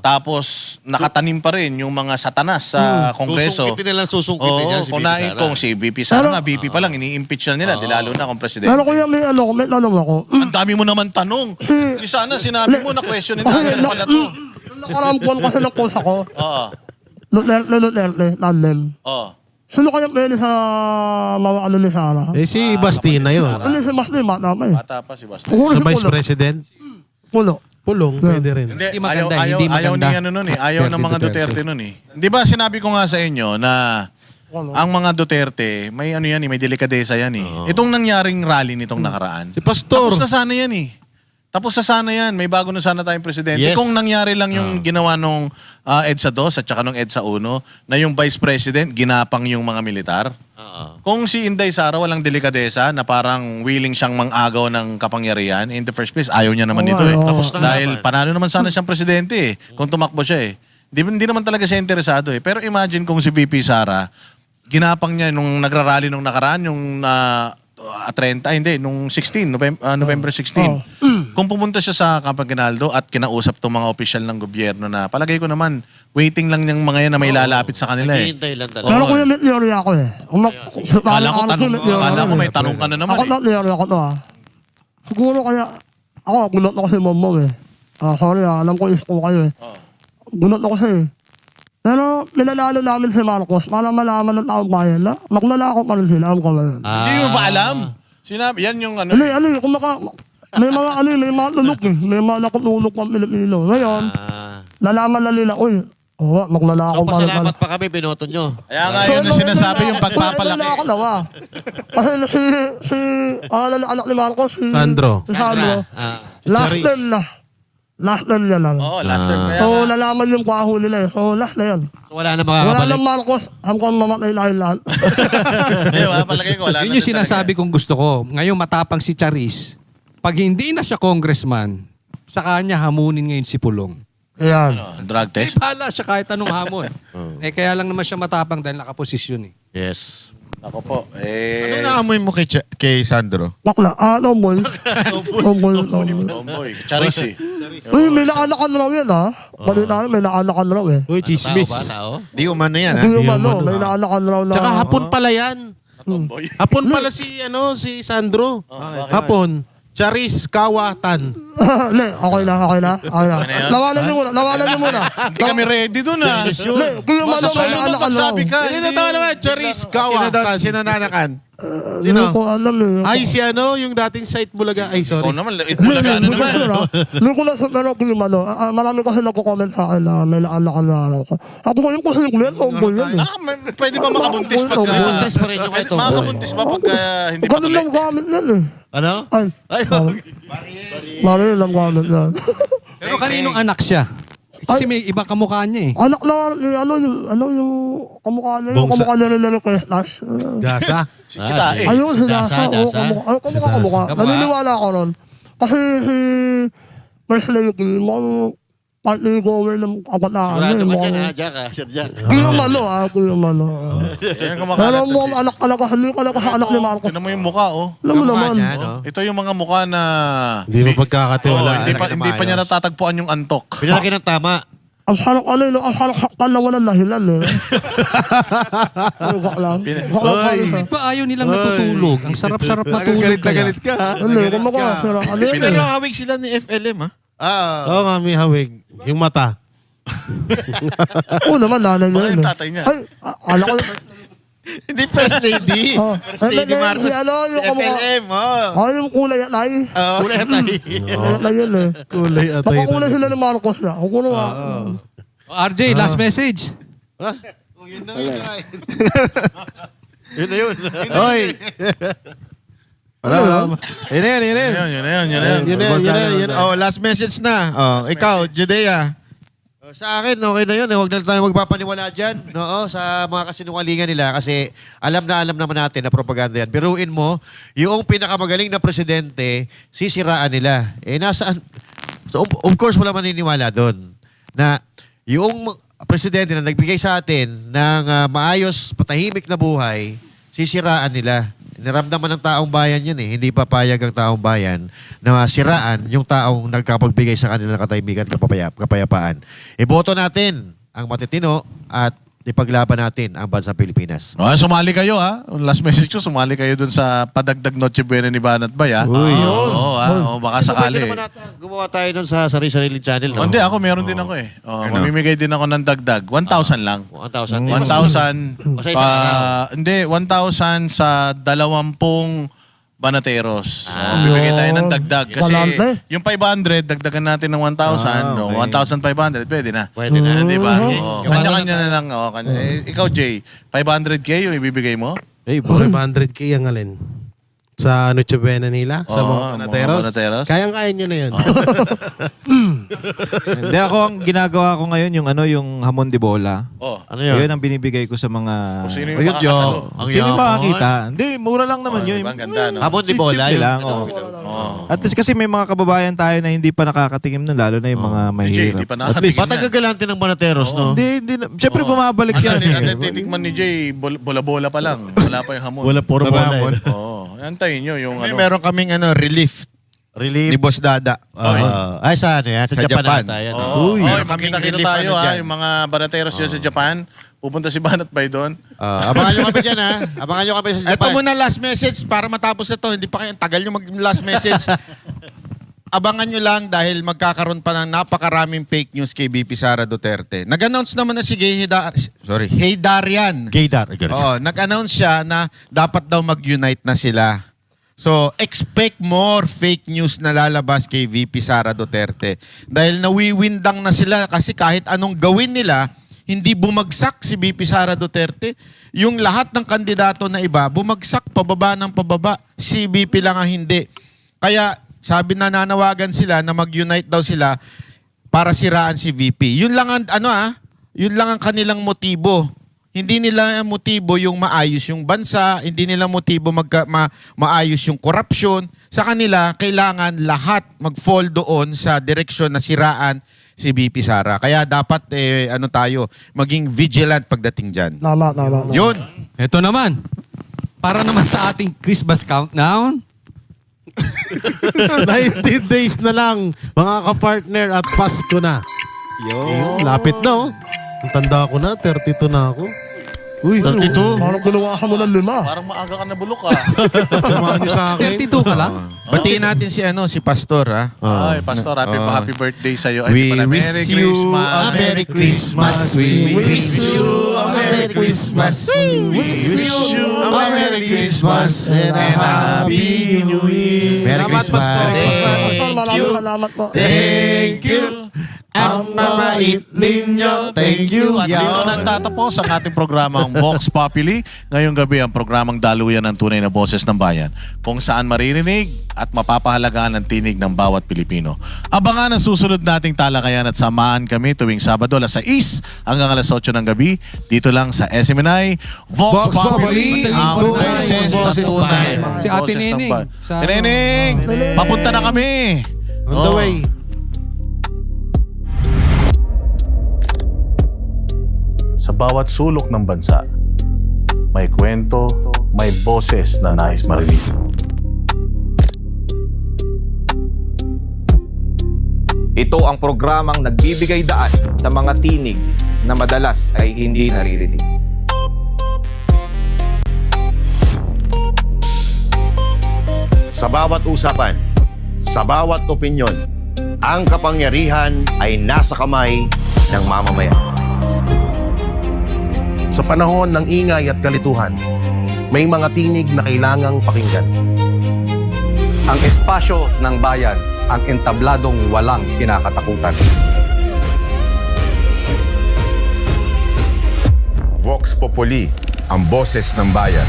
Tapos nakatanim pa rin yung mga satanas sa Kongreso. Susungkitin yan si kung VP Sara. kung si VP Sara nga, VP pa lang, ini-impeach na nila, di lalo na kung Presidente. Pero kuya may tanong ako. Ang dami mo naman tanong. Sana sinabi mo na question and answer pala to. Nung nakaraang buwan kasi nag-post ako, Oo. Duterte, tandem. Oo. Sino kaya pwede sa mga ni Sara? Si Bastina yun. Ano si Mas Lima, tama eh. Bata pa si Basta. Siguro Sa si Vice Pulo. President. Pulo. Pulong, pwede rin. Hindi, Hindi maganda, ayaw, hindi ayaw maganda. ni ano nun eh. Ayaw ng mga Duterte nun eh. Di ba sinabi ko nga sa inyo na ang mga Duterte, may may delikadesa yan eh. Itong nangyaring rally nitong nakaraan. Si Pastor. Tapos na sana yan eh. Tapos na sana yan. May bago na sana tayong presidente. Yes. Kung nangyari lang yung ginawa nung EDSA 2 at saka nung EDSA 1 na yung vice president, ginapang yung mga militar. Kung si Inday Sara walang delikadesa na parang willing siyang mang-agaw ng kapangyarihan, in the first place, ayaw niya naman ito eh. Oo. Tapos na Dahil naman. panalo naman sana siyang presidente eh. Kung tumakbo siya eh. Hindi naman talaga siya interesado eh. Pero imagine kung si VP Sara, ginapang niya nung nagrarally nung nakaraan, yung 30, nung 16, November 16. Kung pumunta siya sa Campanginaldo at kinausap tong mga opisyal ng gobyerno na palagay ko naman, waiting lang yung mga yan na may lalapit sa kanila eh. Naghihintay lang talaga. Pero kuya, may theory ako eh. Kala ko may tanong ka na naman Ako eh. na theory ako to Siguro kaya, ako gunot ako si Momo eh. Sorry alam ko isko kayo eh. Gunot ako siya eh. Pero nilalalo namin si Marcos para malaman ng taong bayan na maglalako pa rin sila. Alam ko ba yun? Hindi mo ba alam? Sinabi, yan yung ano. Kung may mga may mga tulog eh. May mga nakatulog pang Pilipino. Ngayon, nalaman na nila, maglalako So, pasalamat pa kami, binoto nyo. Kaya nga yun yung sinasabi yung pagpapalaki. Ako nawa. Kasi anak ni Marcos, si Sandro. Sandro. Last Charis. term na. Last term niya lang. Oo, last term kaya So, nga. nalaman yung kwaho nila eh. So, last na yan. So, wala na Wala makakabalik. lang Marcos, hanggang mamatay na yung lahat. Di ba? Palagay ko, wala na Yun yung din sinasabi kong gusto ko. Ngayon matapang si Charis. Pag hindi na siya congressman, sa kanya hamunin ngayon si Pulong. Ayan. talaga. Drug Eh, test? bahala siya kahit anong hamon. Kaya lang naman siya matapang dahil nakaposisyon eh. Yes. Ako po. Ano naamoy mo kay Sandro? Bakla. Tomboy. Tomboy. Tomboy. Charis eh. Uy, may naanakan raw yan ha. Balita may naanakan raw eh. Uy, chismis. Tao? Di umano yan, ha? Hindi umano, may naanakan raw na. Tsaka hapon pala yan. Tomboy. Hapon pala si Sandro. Hapon. Charis Kawatan. Okay na. Nawalan niyo muna. Hindi kami ready dun ah. Kuya Mano, Sa may susunod naanakan raw. magsabi ka. Hindi na tao naman. Charis Kawatan. Sino nanakan? Hindi ko alam eh. Ay, si yung dating site Bulaga. Ay, Oo sorry. naman, it was ka ano naman. Hindi ko lang sa Kuya Mano. Marami kasi nagko-comment sa akin na may naanakan na araw ko. Ako ngayon kasi yung kuya, tomboy yan eh. Pwede ba makabuntis pagka... Buntis pa rin yung ito. Makakabuntis ba pagka hindi pa Ganun tuloy? lang gamit yan eh. Ano? Ay, Mari lang gamit yan. Pero kaninong anak siya? Kasi may ibang kamukha niya eh. Anak na, yung kamukha niya, yung Bongsa. kamukha niya rin kay Nash. Gasa. Si Chita eh. Ayun, si Dasa, Nasa. Dasa. Kamukha. Naniniwala ako ron. Kasi si First Lady, mga partner goer ng kabataan. Sigurado ka dyan, Mga ha? Jack, ha? Sir Jack. Kuya Mano. Yan Pero kumakalat mo si... anak talaga, hindi ka sa anak ni Marcos. Tignan mo yung mukha oh. Alam mo naman. Niya, no? Ito yung mga mukha na... Hindi mo Oo, pagkakatiwalaan. hindi pa niya natatagpuan yung antok. Pinalaki ng tama. Ang sarap ang sarap saktan na walang dahilan eh. Ano bakla? Bakit ba ayaw nilang natutulog? Ang sarap-sarap matulog kaya. ka, ha? Hindi, kumaka. Pero hawig sila ni FLM, ha? Oo nga, may hawig. Yung mata. Oo naman, nanay niya Baka yun yung eh. tatay niya. Ay, ala ko. Hindi First Lady. Oh. First Lady Marcos. Yung kamukha. FLM, oh. Ay, yung kulay at ay. Kulay tayo. Kulay at yun eh. Kulay at Baka kulay sila ni Marcos na. Ako na nga. RJ, last message. Yun na yun. Yun na yun. Oy! Wala. Yun na yun. Yun na. Oh, last message na. Oh, ikaw, Judea. Sa akin, okay na yun. Huwag na tayo magpapaniwala dyan. No? Sa mga kasinungalingan nila kasi alam naman natin na propaganda yan. Biruin mo, yung pinakamagaling na presidente, sisiraan nila. Nasaan? So, of course, wala maniniwala doon na yung presidente na nagbigay sa atin ng maayos, patahimik na buhay, sisiraan nila. Niramdaman ng taong bayan yan eh. Hindi papayag ang taong bayan na siraan yung taong nagkapagbigay sa kanilang katahimikan at kapayapaan. Iboto natin ang matitino at ipaglaban natin ang bansang Pilipinas. Sumali kayo ha. Last message ko, sumali kayo dun sa padagdag Noche Buena ni Banat Bay ha. Oo, baka sakali. Pwede naman natin gumawa tayo nun sa sarili-sariling channel. No? Hindi, ako meron din ako eh. Mamimigay din ako ng dagdag. 1,000 lang. 1,000. 1,000 Sa isa hindi, 1,000 sa 20 banateros. Bibigay tayo ng dagdag. Kasi Galante. yung 500, dagdagan natin ng 1,000. No, 1,500, pwede na. Pwede na. Di ba? Mhm. Kanya-kanya na lang. Ikaw, Jay, 500K yung ibibigay mo? Hey, boy. 500K ang alin. Sa Noche Buena nila? Sa Oo, mga mga banateros? banateros. Kayang-kaya nyo na yun. Hindi ako, ang ginagawa ko ngayon yung hamon de bola. Oh. Ano yun? Yun ang binibigay ko sa mga... Kung sino yung Ayun, makakasalo. Ang Sino yung yaman. makakita? Hindi, mura lang naman yun. Ang ganda, no? Hamon di bola. Simple Yun. lang, At least kasi may mga kababayan tayo na hindi pa nakakatingin nun, lalo na yung mga Jay, mahirap. hindi pa At least, nakakatingin. Matagagalante ng banateros, no? hindi na. Siyempre bumabalik yan. Ang titikman ni Jay, bola-bola pa lang. Wala pa yung hamon. puro bola. Oo. Antayin nyo yung May ano. meron kaming relief ni Boss Dada. Ay, sa ano yan? Sa, Sa Japan. Japan. ata yan. Oo. Uy, Oy, kaming makita-kita relief tayo ano ha. dyan. Yung mga banateros dyan sa Japan. Pupunta si Banat Bay doon. Abangan nyo kami dyan, ha? Abangan nyo kami sa Japan. Ito muna last message para matapos ito. Hindi pa kayo, tagal nyo mag-last message. Abangan nyo lang dahil magkakaroon pa ng napakaraming fake news kay BP Sara Duterte. Nag-announce naman na si Heydarian. Gaydar. Oo, nag-announce siya na dapat daw mag-unite na sila. So, expect more fake news na lalabas kay VP Sara Duterte. Dahil nawiwindang na sila kasi kahit anong gawin nila, hindi bumagsak si VP Sara Duterte. Yung lahat ng kandidato na iba, bumagsak pababa ng pababa. Si VP lang ang hindi. Kaya sabi na nanawagan sila na mag-unite daw sila para siraan si VP. Yun lang ang, yun lang ang kanilang motibo. Hindi nila motibo yung maayos yung bansa, hindi nila motibo maayos yung korupsyon. Sa kanila, kailangan lahat mag-fall doon sa direksyon na siraan si VP Sara. Kaya dapat tayo, maging vigilant pagdating dyan. Tama. Yun. Ito naman, para naman sa ating Christmas countdown, 19 days na lang, mga kapartner, at Pasko na. Yun, lapit na, oh. Ang tanda ko na, 32 na ako. Uy, 32? Parang ginawa ka mo ng 5. Parang maaga ka na bulok ka. samahan niyo sa akin. 32 ka lang? Batiin natin si Pastor, ha? Ay, Pastor, happy birthday sa'yo. Ay, We pala, wish Merry you Christmas. a Merry Christmas. We wish you a Merry Christmas. We wish you a Merry Christmas and a Happy New Year. Merry Salamat, Christmas. Pastor. Maraming salamat po. Thank you. Ang mabait ninyo. Thank you. At dito nagtatapos ang ating programang Vox Populi. Ngayong gabi ang programang daluyan ng tunay na boses ng bayan, kung saan maririnig at mapapahalagaan ang tinig ng bawat Pilipino. Abangan ang susunod nating talakayan at samahan kami tuwing Sabado alas 6 hanggang alas 8 ng gabi dito lang sa SMNI Vox Populi, ang boses sa tunay. Si Ate Neneng. Ate Neneng, papunta na kami. On the way. Sa bawat sulok ng bansa, may kwento, may boses na nais marinig. Ito ang programang nagbibigay daan sa mga tinig na madalas ay hindi naririnig. Sa bawat usapan, sa bawat opinyon, ang kapangyarihan ay nasa kamay ng mamamayan. Sa panahon ng ingay at kalituhan, may mga tinig na kailangang pakinggan. Ang espasyo ng bayan, ang entabladong walang kinakatakutan. Vox Populi, ang boses ng bayan.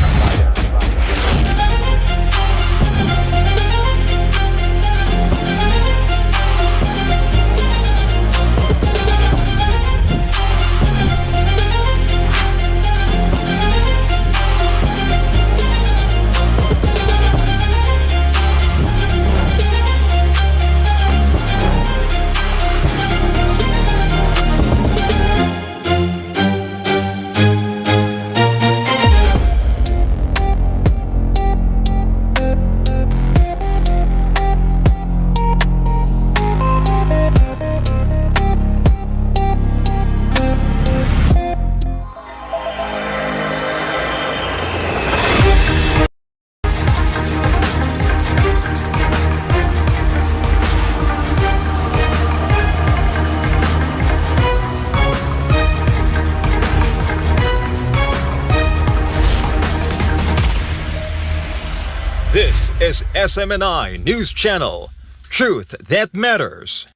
This is SMNI News Channel. Truth that matters.